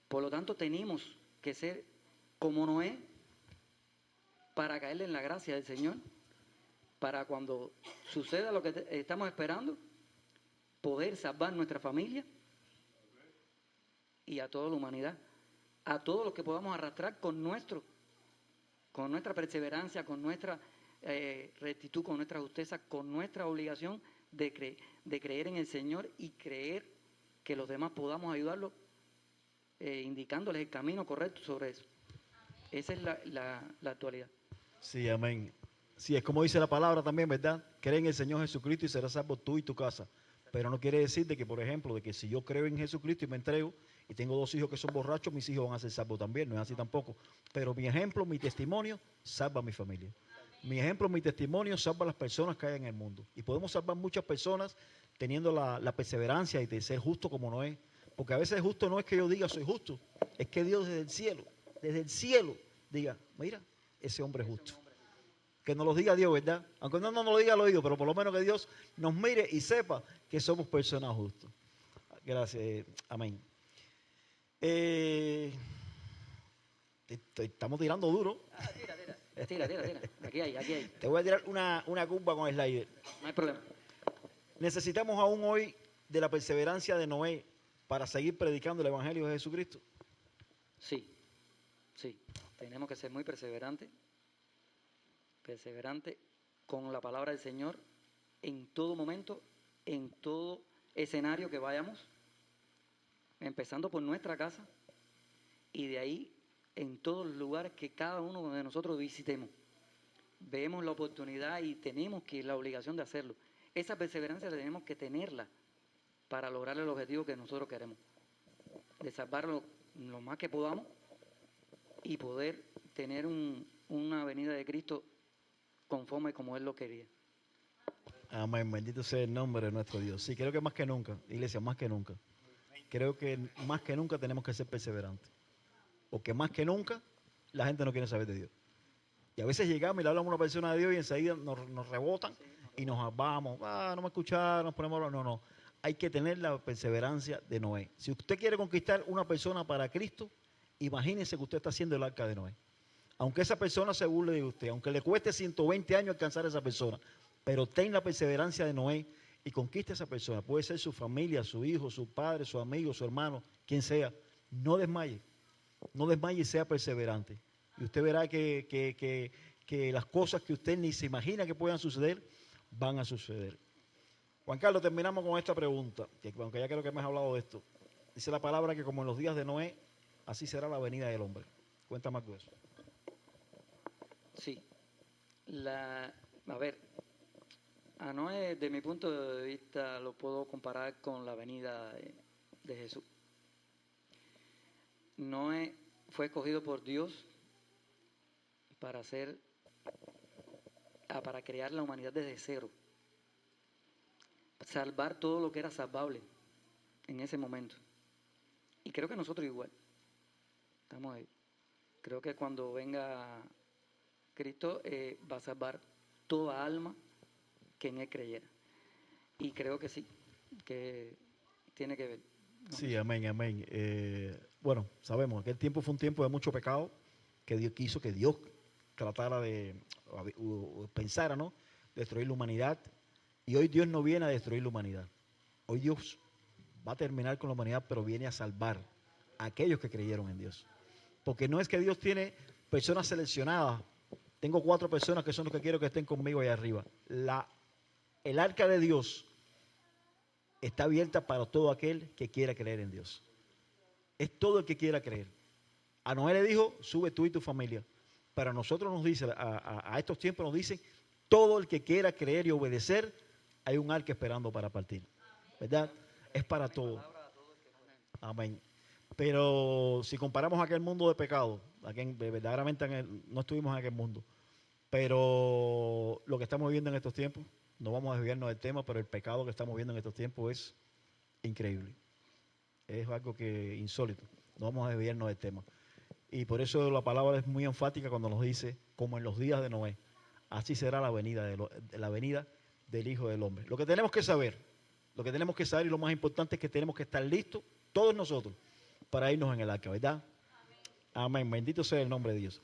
Por lo tanto, tenemos que ser como Noé para caerle en la gracia del Señor, para cuando suceda lo que estamos esperando, poder salvar nuestra familia y a toda la humanidad, a todos los que podamos arrastrar con nuestra perseverancia, con nuestra rectitud, con nuestra justeza, con nuestra obligación de creer en el Señor y creer que los demás podamos ayudarlos, indicándoles el camino correcto sobre eso. Esa es la actualidad. Sí, amén. Sí, es como dice la palabra también, ¿verdad? Cree en el Señor Jesucristo y serás salvo tú y tu casa. Pero no quiere decir de que, por ejemplo, de que si yo creo en Jesucristo y me entrego y tengo 2 hijos que son borrachos, mis hijos van a ser salvos también. No es así tampoco. Pero mi ejemplo, mi testimonio, salva a mi familia. Mi ejemplo, mi testimonio, salva a las personas que hay en el mundo. Y podemos salvar muchas personas teniendo la perseverancia y de ser justo como Noé. Porque a veces justo no es que yo diga soy justo, es que Dios desde el cielo, diga, mira, ese hombre es justo. Que nos lo diga Dios, ¿verdad? Aunque no nos lo diga al oído, pero por lo menos que Dios nos mire y sepa que somos personas justas. Gracias, amén. Estamos tirando duro. Tira. Aquí hay. Te voy a tirar una curva con el slider. No hay problema. Necesitamos aún hoy de la perseverancia de Noé para seguir predicando el Evangelio de Jesucristo. Sí. Tenemos que ser muy perseverantes con la palabra del Señor en todo momento, en todo escenario que vayamos, empezando por nuestra casa y de ahí en todos los lugares que cada uno de nosotros visitemos. Vemos la oportunidad y tenemos la obligación de hacerlo. Esa perseverancia tenemos que tenerla para lograr el objetivo que nosotros queremos, de salvarlo lo más que podamos y poder tener una venida de Cristo conforme como Él lo quería. Amén, bendito sea el nombre de nuestro Dios. Sí, creo que más que nunca, iglesia, más que nunca. Creo que más que nunca tenemos que ser perseverantes. Porque más que nunca la gente no quiere saber de Dios. Y a veces llegamos y le hablamos a una persona de Dios y enseguida nos rebotan y nos vamos. No me escucharon, nos ponemos a hablar. No. Hay que tener la perseverancia de Noé. Si usted quiere conquistar una persona para Cristo, imagínese que usted está haciendo el arca de Noé. Aunque esa persona se burle de usted, aunque le cueste 120 años alcanzar a esa persona, pero ten la perseverancia de Noé y conquiste a esa persona. Puede ser su familia, su hijo, su padre, su amigo, su hermano, quien sea. No desmaye. No desmaye y sea perseverante. Y usted verá que las cosas que usted ni se imagina que puedan suceder, van a suceder. Juan Carlos, terminamos con esta pregunta, que aunque ya creo que me has hablado de esto. Dice la palabra que como en los días de Noé, así será la venida del hombre. Cuéntame tú eso. Sí. A ver, a Noé, de mi punto de vista, lo puedo comparar con la venida de Jesús. Noé fue escogido por Dios para para crear la humanidad desde cero, salvar todo lo que era salvable en ese momento. Y creo que nosotros igual, estamos ahí. Creo que cuando venga Cristo va a salvar toda alma que en Él creyera. Y creo que sí, que tiene que ver. ¿No? Sí, amén, amén. Bueno, sabemos, aquel tiempo fue un tiempo de mucho pecado, que Dios quiso que Dios tratara de, o pensara, ¿no? Destruir la humanidad. Y hoy Dios no viene a destruir la humanidad. Hoy Dios va a terminar con la humanidad, pero viene a salvar a aquellos que creyeron en Dios. Porque no es que Dios tiene personas seleccionadas. Tengo 4 personas que son los que quiero que estén conmigo allá arriba. El arca de Dios está abierta para todo aquel que quiera creer en Dios. Es todo el que quiera creer. A Noé le dijo, sube tú y tu familia. Pero a nosotros nos dice, a estos tiempos nos dice, todo el que quiera creer y obedecer, hay un arca esperando para partir. ¿Verdad? Es para todo. Amén. Pero si comparamos aquel mundo de pecado, verdaderamente no estuvimos en aquel mundo, pero lo que estamos viviendo en estos tiempos, no vamos a desviarnos del tema, pero el pecado que estamos viendo en estos tiempos es increíble. Es algo que insólito. No vamos a desviarnos del tema. Y por eso la palabra es muy enfática cuando nos dice, como en los días de Noé, así será la venida del Hijo del Hombre. Lo que tenemos que saber y lo más importante es que tenemos que estar listos, todos nosotros, para irnos en el arca, ¿verdad? Amén. Bendito sea el nombre de Dios.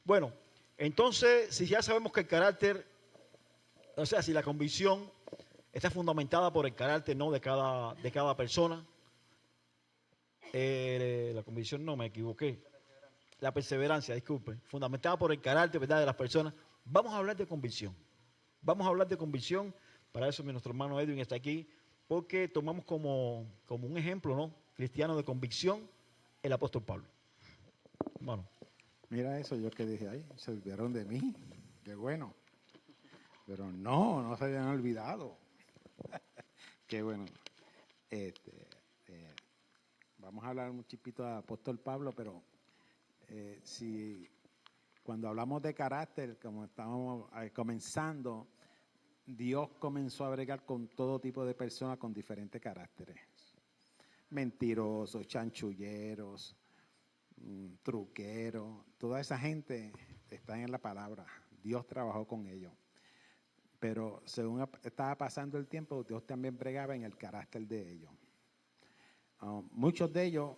Bueno, entonces, si ya sabemos que el carácter, o sea, si la convicción está fundamentada por el carácter, ¿no?, de cada persona, la convicción, no, me equivoqué, la perseverancia, disculpe, fundamentada por el carácter, ¿verdad?, de las personas. Vamos a hablar de convicción. Vamos a hablar de convicción. Para eso nuestro hermano Edwin está aquí, porque tomamos como un ejemplo, ¿no?, cristiano de convicción, el apóstol Pablo. Bueno. Mira eso, yo que dije, ay, se olvidaron de mí, qué bueno. Pero no se habían olvidado. Qué bueno. Vamos a hablar un chipito de apóstol Pablo, pero si cuando hablamos de carácter, como estábamos comenzando, Dios comenzó a bregar con todo tipo de personas con diferentes caracteres. Mentirosos, chanchulleros, truqueros, toda esa gente está en la palabra. Dios trabajó con ellos. Pero según estaba pasando el tiempo, Dios también bregaba en el carácter de ellos. Muchos de ellos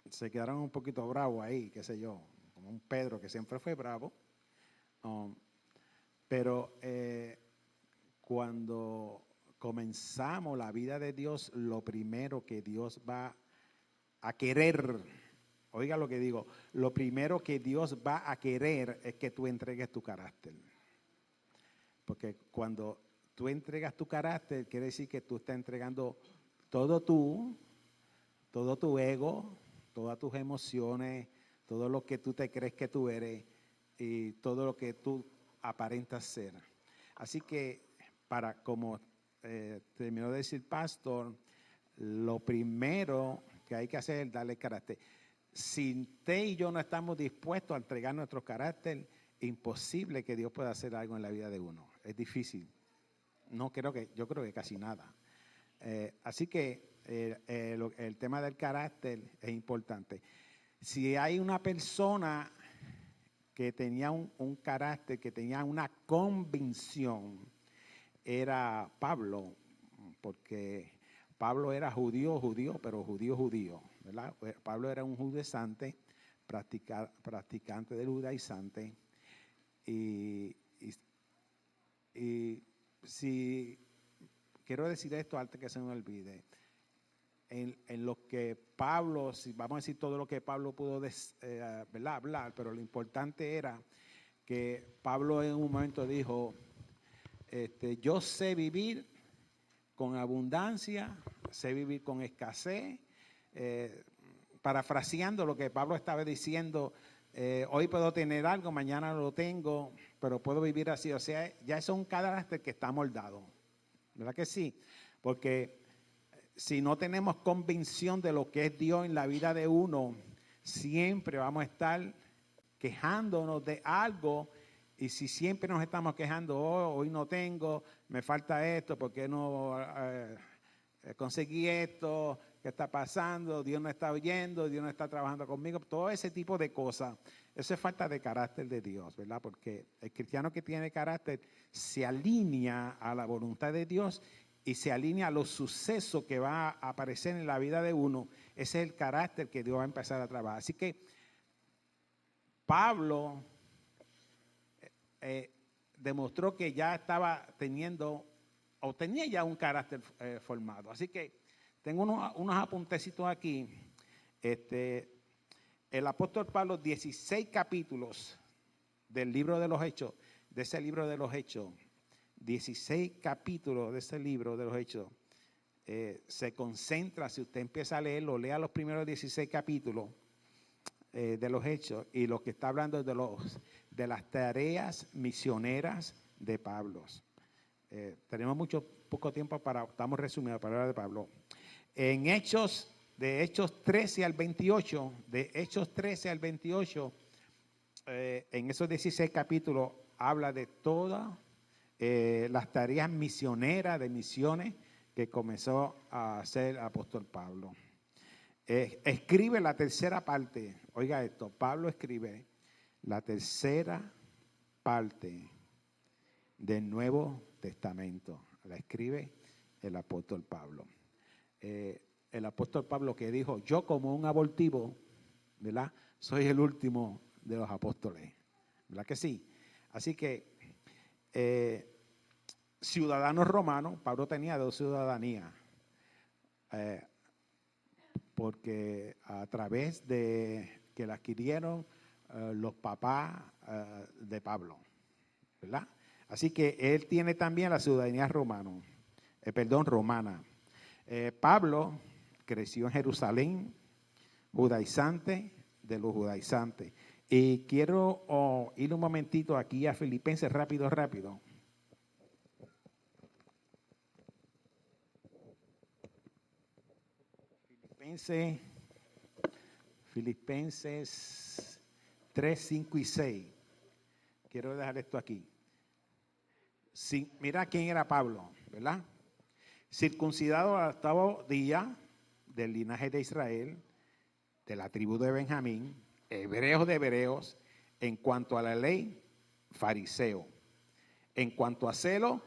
se quedaron un poquito bravos ahí, qué sé yo, como un Pedro que siempre fue bravo. Pero cuando comenzamos la vida de Dios, lo primero que Dios va a querer, oiga lo que digo, lo primero que Dios va a querer es que tú entregues tu carácter. Porque cuando tú entregas tu carácter, quiere decir que tú estás entregando todo tu ego, todas tus emociones, todo lo que tú te crees que tú eres y todo lo que tú aparentas ser. Así que, como terminó de decir Pastor, lo primero que hay que hacer es darle carácter. Si usted y yo no estamos dispuestos a entregar nuestro carácter, imposible que Dios pueda hacer algo en la vida de uno. Es difícil. Yo creo que casi nada. Así que el tema del carácter es importante. Si hay una persona que tenía un carácter, que tenía una convicción, era Pablo, porque Pablo era judío, pero judío, ¿verdad? Pablo era un judaizante, practicante del judaizante. Y si quiero decir esto antes que se me olvide, en lo que Pablo, si vamos a decir todo lo que Pablo pudo ¿verdad?, hablar, pero lo importante era que Pablo en un momento dijo, yo sé vivir con abundancia, sé vivir con escasez. Parafraseando lo que Pablo estaba diciendo, hoy puedo tener algo, mañana no lo tengo, pero puedo vivir así. O sea, ya es un carácter que está moldado, ¿verdad que sí? Porque si no tenemos convicción de lo que es Dios en la vida de uno, siempre vamos a estar quejándonos de algo. Y si siempre nos estamos quejando, hoy no tengo, me falta esto, ¿por qué no conseguí esto? ¿Qué está pasando? Dios no está oyendo, Dios no está trabajando conmigo. Todo ese tipo de cosas, eso es falta de carácter de Dios, ¿verdad? Porque el cristiano que tiene carácter se alinea a la voluntad de Dios y se alinea a los sucesos que va a aparecer en la vida de uno. Ese es el carácter que Dios va a empezar a trabajar. Así que Pablo demostró que ya estaba teniendo o tenía ya un carácter formado. Así que tengo unos apuntecitos aquí. El apóstol Pablo, 16 capítulos del libro de los Hechos, de ese libro de los Hechos, 16 capítulos de ese libro de los Hechos, se concentra, si usted empieza a leerlo, lea los primeros 16 capítulos de los Hechos y lo que está hablando de las tareas misioneras de Pablo. Tenemos poco tiempo estamos resumiendo la palabra de Pablo. En Hechos, de Hechos 13 al 28, en esos 16 capítulos habla de todas las tareas misioneras, de misiones que comenzó a hacer el apóstol Pablo. Escribe la tercera parte, oiga esto, Pablo escribe la tercera parte del Nuevo Testamento, la escribe el apóstol Pablo. El apóstol Pablo que dijo, yo como un abortivo, ¿verdad? Soy el último de los apóstoles, ¿verdad que sí? Así que ciudadanos romanos, Pablo tenía 2 ciudadanías, porque a través de que la adquirieron los papás de Pablo, ¿verdad? Así que él tiene también la ciudadanía romana. Pablo creció en Jerusalén, judaizante de los judaizantes. Y quiero ir un momentito aquí a Filipenses, rápido. Filipenses 3, 5 y 6. Quiero dejar esto aquí. Sí, mira quién era Pablo, ¿verdad? Circuncidado al 8º día del linaje de Israel, de la tribu de Benjamín, hebreos de hebreos, en cuanto a la ley, fariseo, en cuanto a celo,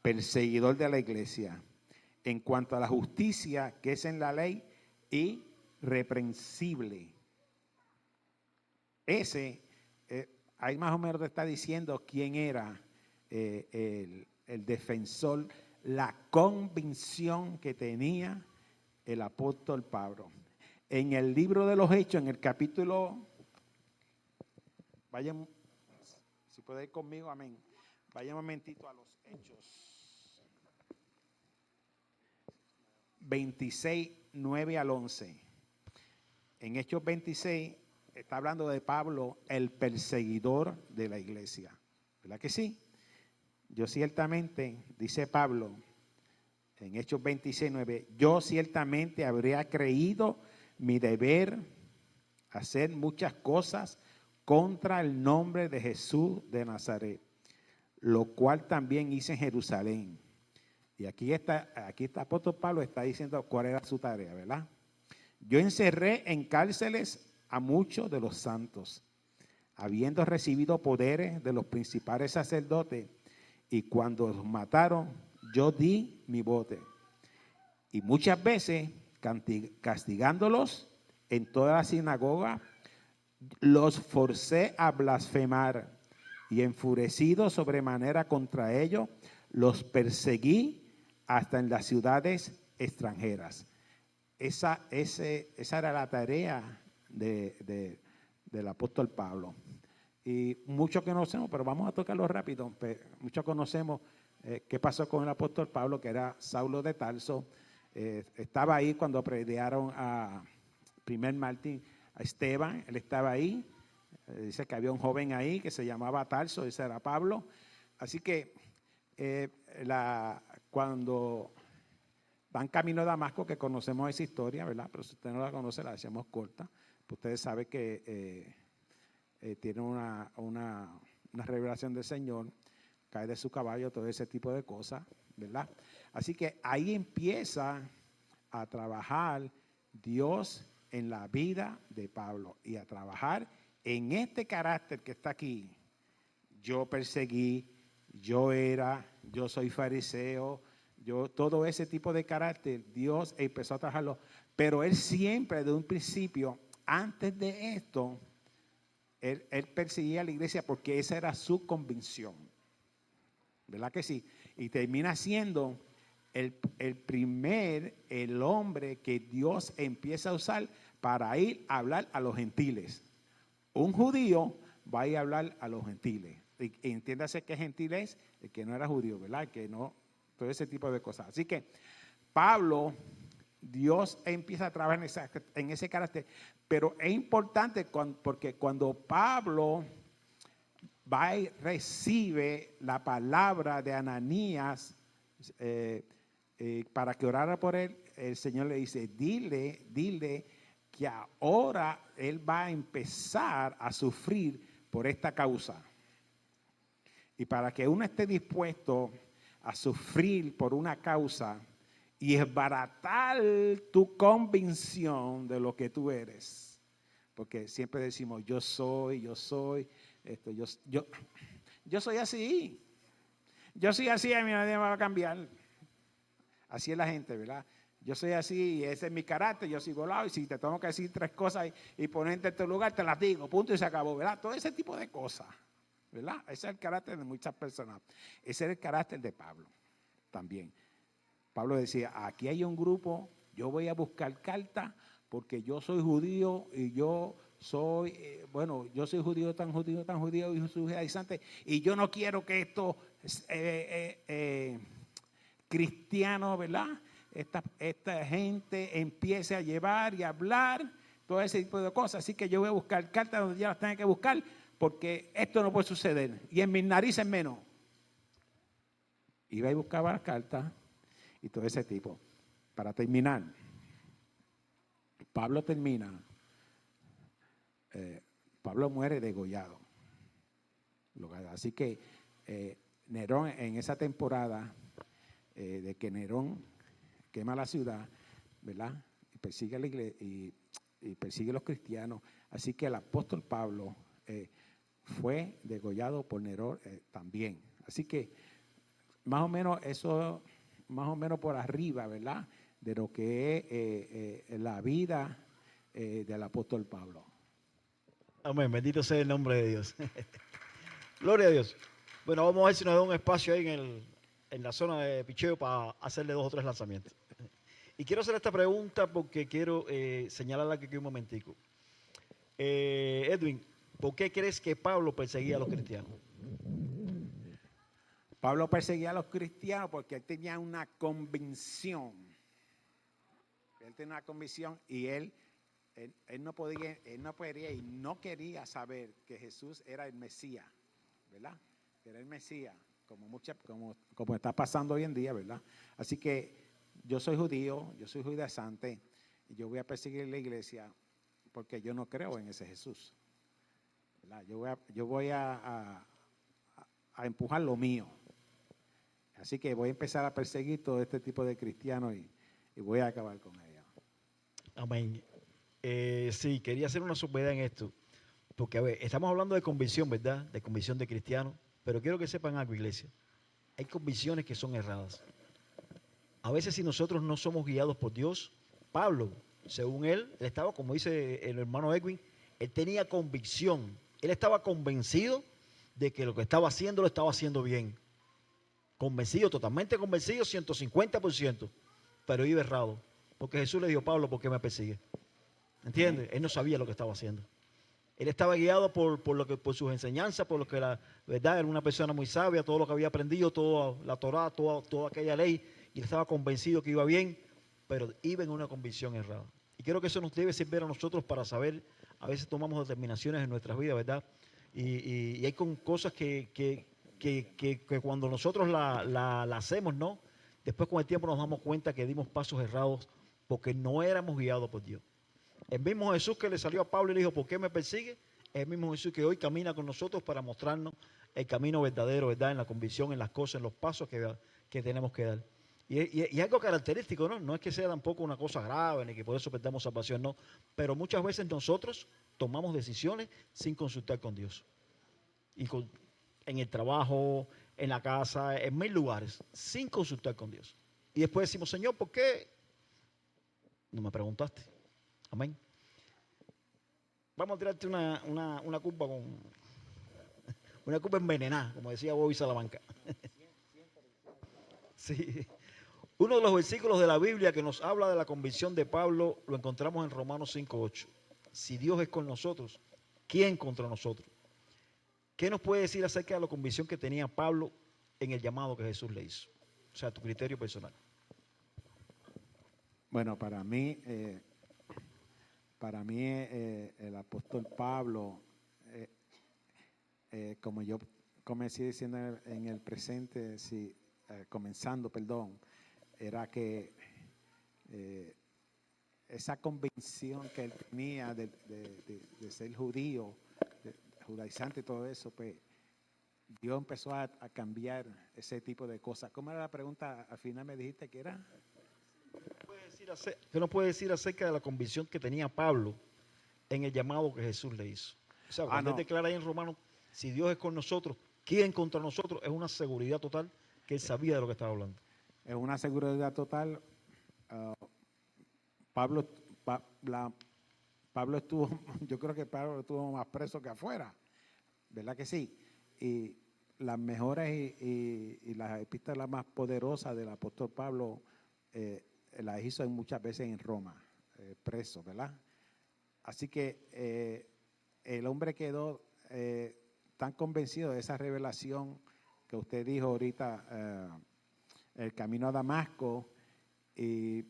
perseguidor de la iglesia, en cuanto a la justicia que es en la ley, irreprensible. Ahí más o menos te está diciendo quién era el defensor, la convicción que tenía el apóstol Pablo. En el libro de los Hechos, en el capítulo, vayan, si puede ir conmigo, amén. Vayan un momentito a los Hechos 26, 9 al 11. En Hechos 26 está hablando de Pablo, el perseguidor de la iglesia. ¿Verdad que sí? Yo ciertamente, dice Pablo, en Hechos 26, 9, yo ciertamente habría creído mi deber hacer muchas cosas contra el nombre de Jesús de Nazaret, lo cual también hice en Jerusalén. Y aquí está apóstol Pablo está diciendo cuál era su tarea, ¿verdad? Yo encerré en cárceles a muchos de los santos, habiendo recibido poderes de los principales sacerdotes, y cuando los mataron, yo di mi voto. Y muchas veces, castigándolos en toda la sinagoga, los forcé a blasfemar, y enfurecido sobremanera contra ellos, los perseguí hasta en las ciudades extranjeras. Esa era la tarea del apóstol Pablo. Y muchos conocemos, pero vamos a tocarlo rápido. Muchos conocemos ¿Qué pasó con el apóstol Pablo, que era Saulo de Tarso? Estaba ahí cuando predicaron a primer Martín, a Esteban, él estaba ahí. Dice que había un joven ahí que se llamaba Tarso, ese era Pablo. Así que cuando van camino a Damasco, que conocemos esa historia, ¿verdad? Pero si usted no la conoce, la hacemos corta. Pues ustedes saben que tiene una revelación del Señor, cae de su caballo, todo ese tipo de cosas, ¿verdad? Así que ahí empieza a trabajar Dios en la vida de Pablo y a trabajar en este carácter que está aquí. Yo perseguí, yo soy fariseo, todo ese tipo de carácter, Dios empezó a trabajarlo. Pero él siempre, de un principio, antes de esto, él perseguía a la iglesia porque esa era su convicción. ¿Verdad que sí? Y termina siendo el hombre que Dios empieza a usar para ir a hablar a los gentiles. Un judío va a ir a hablar a los gentiles. Y entiéndase que gentil es el que no era judío, ¿verdad? El que no, todo ese tipo de cosas. Así que Pablo, Dios empieza a trabajar en ese carácter. Pero es importante porque cuando Pablo va y recibe la palabra de Ananías para que orara por él, el Señor le dice, dile que ahora él va a empezar a sufrir por esta causa. Y para que uno esté dispuesto a sufrir por una causa y esbaratar tu convicción de lo que tú eres. Porque siempre decimos, yo soy esto, yo soy así. Yo soy así, a mí nadie me va a cambiar. Así es la gente, ¿verdad? Yo soy así y ese es mi carácter, yo soy volado y si te tengo que decir 3 cosas y ponerte en tu lugar, te las digo, punto y se acabó, ¿verdad? Todo ese tipo de cosas, ¿verdad? Ese es el carácter de muchas personas. Ese es el carácter de Pablo también. Pablo decía, aquí hay un grupo, yo voy a buscar cartas porque yo soy judío y yo soy, yo soy judío, tan judío y soy judaizante y yo no quiero que estos cristianos, ¿verdad? Esta gente empiece a llevar y a hablar todo ese tipo de cosas. Así que yo voy a buscar cartas donde ya las tenga que buscar porque esto no puede suceder. Y en mis narices menos. Iba y buscaba las cartas y todo ese tipo. Para terminar, Pablo muere degollado. Así que Nerón en esa temporada de que Nerón quema la ciudad, ¿verdad? Y persigue a la iglesia y persigue a los cristianos. Así que el apóstol Pablo fue degollado por Nerón también. Así que más o menos eso, más o menos por arriba, ¿verdad? De lo que es la vida del apóstol Pablo. Amén, bendito sea el nombre de Dios. Gloria a Dios. Bueno, vamos a ver si nos da un espacio ahí en la zona de picheo para hacerle 2 o 3 lanzamientos. Y quiero hacer esta pregunta porque quiero señalarla aquí un momentico. Edwin, ¿por qué crees que Pablo perseguía a los cristianos? Pablo perseguía a los cristianos porque él tenía una convicción. Él tenía una convicción y él no podía y no quería saber que Jesús era el Mesías, ¿verdad? Que era el Mesías, como está pasando hoy en día, ¿verdad? Así que yo soy judío, yo soy judaizante y yo voy a perseguir la iglesia porque yo no creo en ese Jesús, ¿verdad? Yo voy a empujar lo mío. Así que voy a empezar a perseguir todo este tipo de cristianos y voy a acabar con ellos. Amén. Sí, quería hacer una subida en esto, porque a ver, estamos hablando de convicción, ¿verdad? De convicción de cristianos, pero quiero que sepan algo, iglesia. Hay convicciones que son erradas. A veces si nosotros no somos guiados por Dios, Pablo, según él estaba, como dice el hermano Edwin, él tenía convicción, él estaba convencido de que lo que estaba haciendo lo estaba haciendo bien. Convencido, totalmente convencido, 150%, pero iba errado. Porque Jesús le dijo, Pablo, ¿por qué me persigue? ¿Entiendes? Él no sabía lo que estaba haciendo. Él estaba guiado por sus enseñanzas, por lo que la verdad era una persona muy sabia, todo lo que había aprendido, toda la Torá, toda aquella ley, y él estaba convencido que iba bien, pero iba en una convicción errada. Y creo que eso nos debe servir a nosotros para saber, a veces tomamos determinaciones en nuestras vidas, ¿verdad? Y hay con cosas que cuando nosotros la hacemos, ¿no? Después con el tiempo nos damos cuenta que dimos pasos errados porque no éramos guiados por Dios. El mismo Jesús que le salió a Pablo y le dijo, ¿por qué me persigue? Es el mismo Jesús que hoy camina con nosotros para mostrarnos el camino verdadero, ¿verdad? En la convicción, en las cosas, en los pasos que tenemos que dar. Y algo característico, ¿no? No es que sea tampoco una cosa grave, ni que por eso perdamos salvación, no. Pero muchas veces nosotros tomamos decisiones sin consultar con Dios. En el trabajo, en la casa, en 1000 lugares, sin consultar con Dios. Y después decimos, Señor, ¿por qué no me preguntaste? Amén. Vamos a tirarte una culpa con una culpa envenenada, como decía Bobby Salamanca. Sí. Uno de los versículos de la Biblia que nos habla de la convicción de Pablo lo encontramos en Romanos 5:8. Si Dios es con nosotros, ¿quién contra nosotros? ¿Qué nos puede decir acerca de la convicción que tenía Pablo en el llamado que Jesús le hizo? O sea, tu criterio personal. Bueno, para mí el apóstol Pablo, como yo comencé diciendo en el presente, comenzando, era que esa convicción que él tenía de ser judío, judaizante y todo eso, pues Dios empezó a cambiar ese tipo de cosas. ¿Cómo era la pregunta? Al final me dijiste que era. ¿Qué nos puede decir acerca de la convicción que tenía Pablo en el llamado que Jesús le hizo? O sea, cuando él declara ahí en Romanos, si Dios es con nosotros, ¿quién contra nosotros? Es una seguridad total que él sabía de lo que estaba hablando. Es una seguridad total. Pablo estuvo, yo creo que Pablo estuvo más preso que afuera, ¿verdad que sí? Y las mejores y las epístolas más poderosas del apóstol Pablo las hizo muchas veces en Roma, preso, ¿verdad? Así que el hombre quedó tan convencido de esa revelación que usted dijo ahorita, el camino a Damasco, y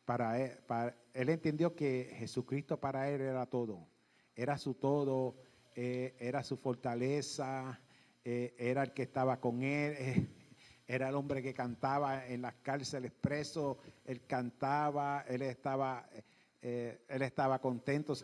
para él entendió que Jesucristo para él era todo, era su todo, era su fortaleza, era el que estaba con él, era el hombre que cantaba en las cárceles preso, él cantaba, él estaba contento,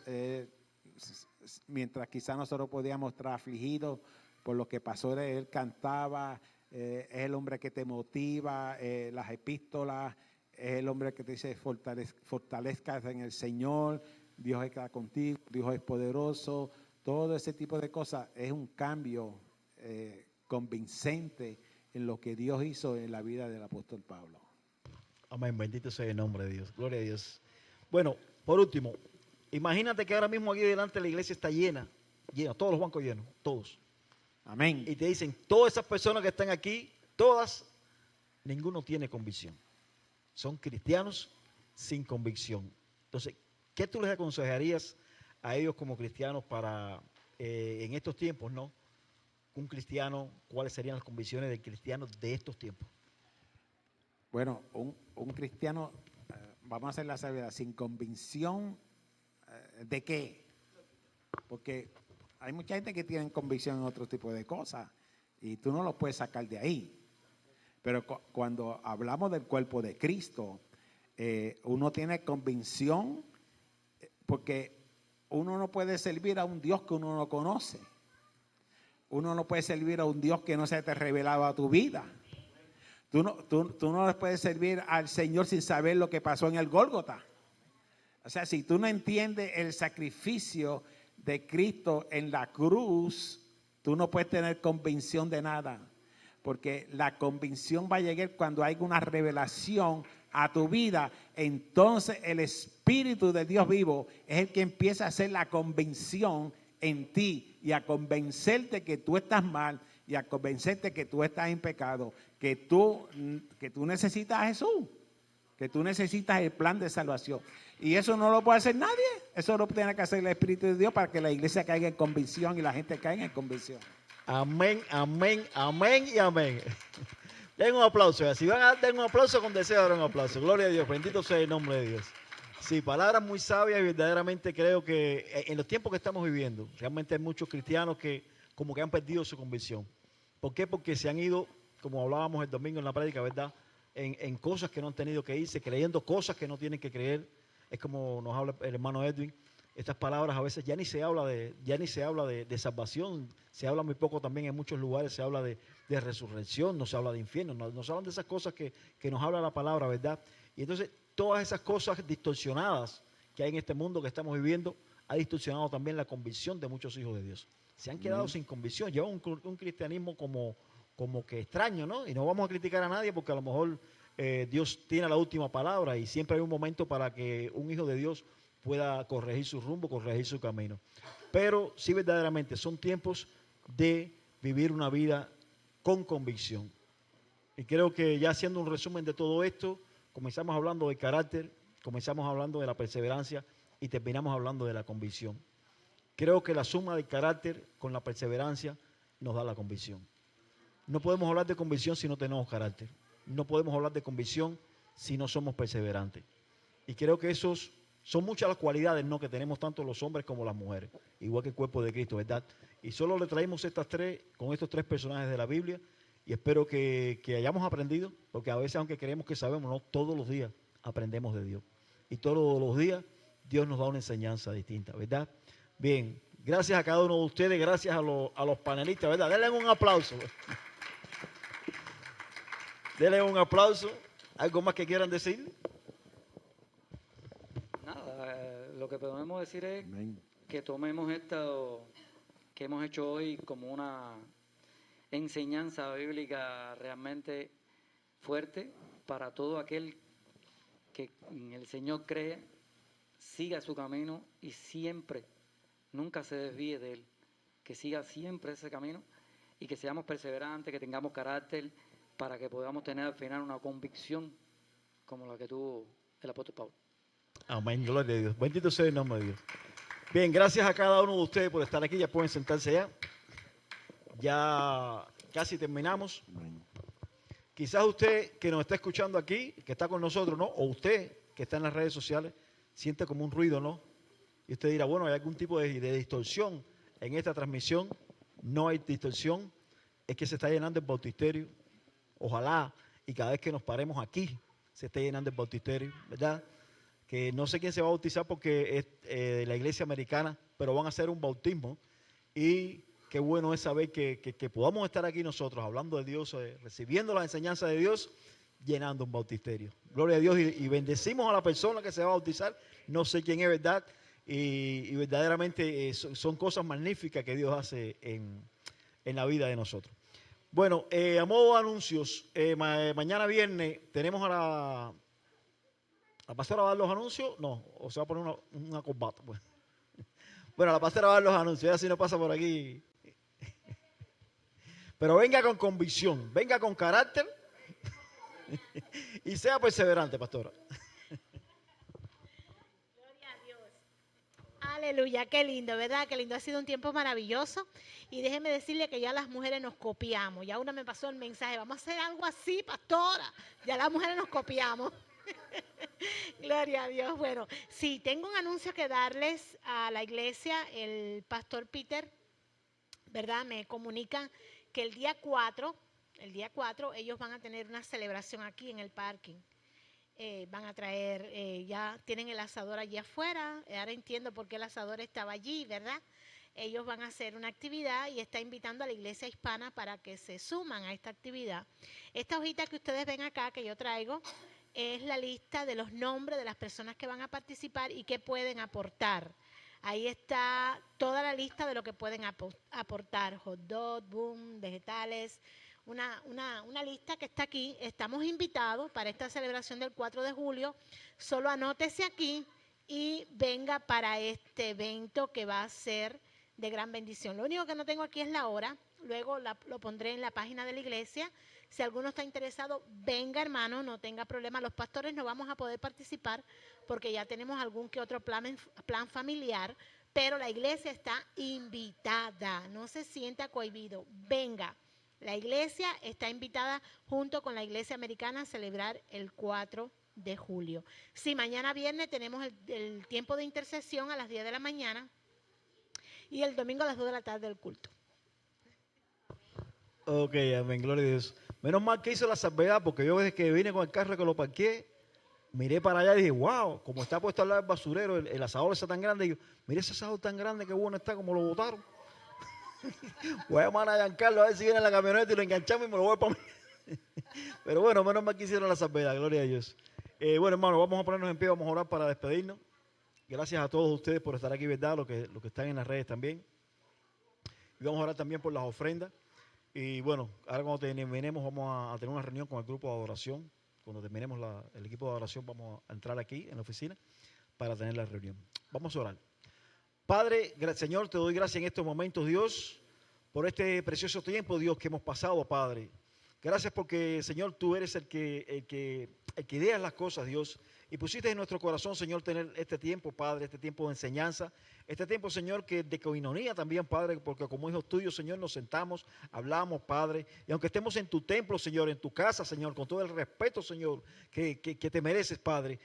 mientras quizás nosotros podíamos estar afligidos por lo que pasó, él cantaba, es el hombre que te motiva, las epístolas, es el hombre que te dice fortalezcas en el Señor, Dios está contigo, Dios es poderoso, todo ese tipo de cosas es un cambio convincente en lo que Dios hizo en la vida del apóstol Pablo. Amén, bendito sea el nombre de Dios, gloria a Dios. Bueno, por último, imagínate que ahora mismo aquí delante la iglesia está llena, todos los bancos llenos, todos. Amén. Y te dicen, todas esas personas que están aquí, todas, ninguno tiene convicción. Son cristianos sin convicción. Entonces, ¿qué tú les aconsejarías a ellos como cristianos para, en estos tiempos, ¿no? Un cristiano, ¿cuáles serían las convicciones del cristiano de estos tiempos? Bueno, un cristiano, vamos a hacer la salvedad, sin convicción, ¿de qué? Porque hay mucha gente que tiene convicción en otro tipo de cosas y tú no lo puedes sacar de ahí. Pero cuando hablamos del cuerpo de Cristo, uno tiene convicción porque uno no puede servir a un Dios que uno no conoce. Uno no puede servir a un Dios que no se te ha revelado a tu vida. Tú no puedes servir al Señor sin saber lo que pasó en el Gólgota. O sea, si tú no entiendes el sacrificio de Cristo en la cruz, tú no puedes tener convicción de nada. Porque la convicción va a llegar cuando hay una revelación a tu vida. Entonces el Espíritu de Dios vivo es el que empieza a hacer la convicción en ti y a convencerte que tú estás mal y a convencerte que tú estás en pecado, que tú necesitas a Jesús. que tú necesitas el plan de salvación. Y eso no lo puede hacer nadie. Eso lo tiene que hacer el Espíritu de Dios para que la iglesia caiga en convicción y la gente caiga en convicción. Amén, amén, amén y amén. Den un aplauso. Si van a dar un aplauso, con deseo dar un aplauso. Gloria a Dios, bendito sea el nombre de Dios. Sí, palabras muy sabias y verdaderamente creo que en los tiempos que estamos viviendo, realmente hay muchos cristianos que como que han perdido su convicción. ¿Por qué? Porque se han ido, como hablábamos el domingo en la prédica, ¿verdad? En cosas que no han tenido que irse, creyendo cosas que no tienen que creer. Es como nos habla el hermano Edwin. Estas palabras a veces ya ni se habla de salvación, se habla muy poco también en muchos lugares, se habla de resurrección, no se habla de infierno, no se hablan de esas cosas que nos habla la palabra, ¿verdad? Y entonces todas esas cosas distorsionadas que hay en este mundo que estamos viviendo, ha distorsionado también la convicción de muchos hijos de Dios. Se han quedado sin convicción, llevan un cristianismo como que extraño, ¿no? Y no vamos a criticar a nadie porque a lo mejor Dios tiene la última palabra y siempre hay un momento para que un hijo de Dios pueda corregir su rumbo, corregir su camino. Pero sí verdaderamente son tiempos de vivir una vida con convicción. Y creo que ya haciendo un resumen de todo esto, comenzamos hablando del carácter, comenzamos hablando de la perseverancia y terminamos hablando de la convicción. Creo que la suma del carácter con la perseverancia nos da la convicción. No podemos hablar de convicción si no tenemos carácter. No podemos hablar de convicción si no somos perseverantes. Y creo que esos son muchas las cualidades, ¿no?, que tenemos tanto los hombres como las mujeres, igual que el cuerpo de Cristo, ¿verdad? Y solo le traemos con estos tres personajes de la Biblia, y espero que hayamos aprendido, porque a veces, aunque creemos que sabemos, no todos los días aprendemos de Dios. Y todos los días Dios nos da una enseñanza distinta, ¿verdad? Bien, gracias a cada uno de ustedes, gracias a los panelistas, ¿verdad? Denle un aplauso. Denle un aplauso. ¿Algo más que quieran decir? Nada, lo que podemos decir es que tomemos esto que hemos hecho hoy como una enseñanza bíblica realmente fuerte para todo aquel que en el Señor cree, siga su camino y siempre, nunca se desvíe de él, que siga siempre ese camino y que seamos perseverantes, que tengamos carácter para que podamos tener al final una convicción como la que tuvo el apóstol Pablo. Amén, gloria a Dios. Bendito sea el nombre de Dios. Bien, gracias a cada uno de ustedes por estar aquí. Ya pueden sentarse ya. Ya casi terminamos. Quizás usted que nos está escuchando aquí, que está con nosotros, ¿no? O usted que está en las redes sociales, siente como un ruido, ¿no? Y usted dirá, bueno, ¿hay algún tipo de distorsión en esta transmisión? No hay distorsión. Es que se está llenando el bautisterio. Ojalá, y cada vez que nos paremos aquí, se esté llenando el bautisterio, ¿verdad? Que no sé quién se va a bautizar porque es de la iglesia americana, pero van a hacer un bautismo. Y qué bueno es saber que podamos estar aquí nosotros hablando de Dios, recibiendo las enseñanzas de Dios, llenando un bautisterio. Gloria a Dios y bendecimos a la persona que se va a bautizar. No sé quién es, ¿verdad? Y verdaderamente son cosas magníficas que Dios hace en la vida de nosotros. Bueno, a modo de anuncios, mañana viernes tenemos a la pastora va a dar los anuncios, no, o se va a poner una corbata. Pues. Bueno, la pastora va a dar los anuncios, ya si no pasa por aquí. Pero venga con convicción, venga con carácter y sea perseverante, pastora. Gloria a Dios. Aleluya, qué lindo, ¿verdad? Qué lindo, ha sido un tiempo maravilloso. Y déjeme decirle que ya las mujeres nos copiamos. Ya una me pasó el mensaje, vamos a hacer algo así, pastora. Ya las mujeres nos copiamos. Gloria a Dios. Bueno, sí, tengo un anuncio que darles a la iglesia. El pastor Peter, ¿verdad? Me comunican que el día 4, ellos van a tener una celebración aquí en el parking. Van a traer, ya tienen el asador allí afuera. Ahora entiendo por qué el asador estaba allí, ¿verdad? Ellos van a hacer una actividad y está invitando a la iglesia hispana para que se suman a esta actividad. Esta hojita que ustedes ven acá, que yo traigo, es la lista de los nombres de las personas que van a participar y que pueden aportar. Ahí está toda la lista de lo que pueden aportar, hot dog, boom, vegetales, una lista que está aquí. Estamos invitados para esta celebración del 4 de julio. Solo anótese aquí y venga para este evento que va a ser de gran bendición. Lo único que no tengo aquí es la hora. Luego lo pondré en la página de la iglesia. Si alguno está interesado, venga, hermano, no tenga problema. Los pastores no vamos a poder participar porque ya tenemos algún que otro plan familiar, pero la iglesia está invitada. No se sienta cohibido. Venga. La iglesia está invitada junto con la iglesia americana a celebrar el 4 de julio. Sí, mañana viernes tenemos el tiempo de intercesión a las 10 de la mañana y el domingo a las 2 de la tarde el culto. Ok, amén, gloria a Dios. Menos mal que hizo la salvedad, porque yo desde que vine con el carro que lo parqué, miré para allá y dije, wow, como está puesto al lado del basurero, el asador está tan grande. Y yo, mire ese asador tan grande, qué bueno está, como lo botaron. Voy a llamar a Giancarlo a ver si viene en la camioneta y lo enganchamos y me lo voy para mí. Pero bueno, menos mal que hicieron la salvedad, gloria a Dios. Bueno, hermano, vamos a ponernos en pie, vamos a orar para despedirnos. Gracias a todos ustedes por estar aquí, ¿verdad? Los que están en las redes también. Y vamos a orar también por las ofrendas. Y bueno, ahora cuando terminemos vamos a tener una reunión con el grupo de adoración. Cuando terminemos el equipo de adoración vamos a entrar aquí en la oficina para tener la reunión. Vamos a orar. Padre, Señor, te doy gracias en estos momentos, Dios, por este precioso tiempo, Dios, que hemos pasado, Padre. Gracias porque, Señor, tú eres el que ideas las cosas, Dios. Y pusiste en nuestro corazón, Señor, tener este tiempo, Padre, este tiempo de enseñanza, este tiempo, Señor, que de coinonía también, Padre, porque como hijos tuyos, Señor, nos sentamos, hablamos, Padre, y aunque estemos en tu templo, Señor, en tu casa, Señor, con todo el respeto, Señor, que te mereces, Padre,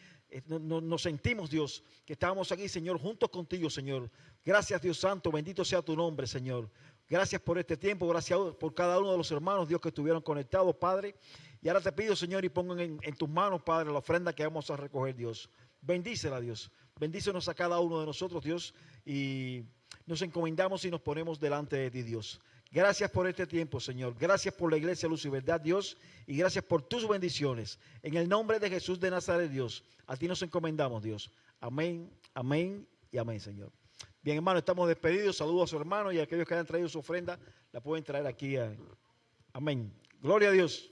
nos sentimos, Dios, que estábamos aquí, Señor, juntos contigo, Señor. Gracias, Dios Santo, bendito sea tu nombre, Señor. Gracias por este tiempo, gracias por cada uno de los hermanos, Dios, que estuvieron conectados, Padre. Y ahora te pido, Señor, y pongo en tus manos, Padre, la ofrenda que vamos a recoger, Dios. Bendícela, Dios. Bendícenos a cada uno de nosotros, Dios. Y nos encomendamos y nos ponemos delante de ti, Dios. Gracias por este tiempo, Señor. Gracias por la iglesia Luz y Verdad, Dios. Y gracias por tus bendiciones. En el nombre de Jesús de Nazaret, Dios. A ti nos encomendamos, Dios. Amén, amén y amén, Señor. Bien, hermano, estamos despedidos. Saludos a su hermano y a aquellos que hayan traído su ofrenda, la pueden traer aquí. Amén. Gloria a Dios.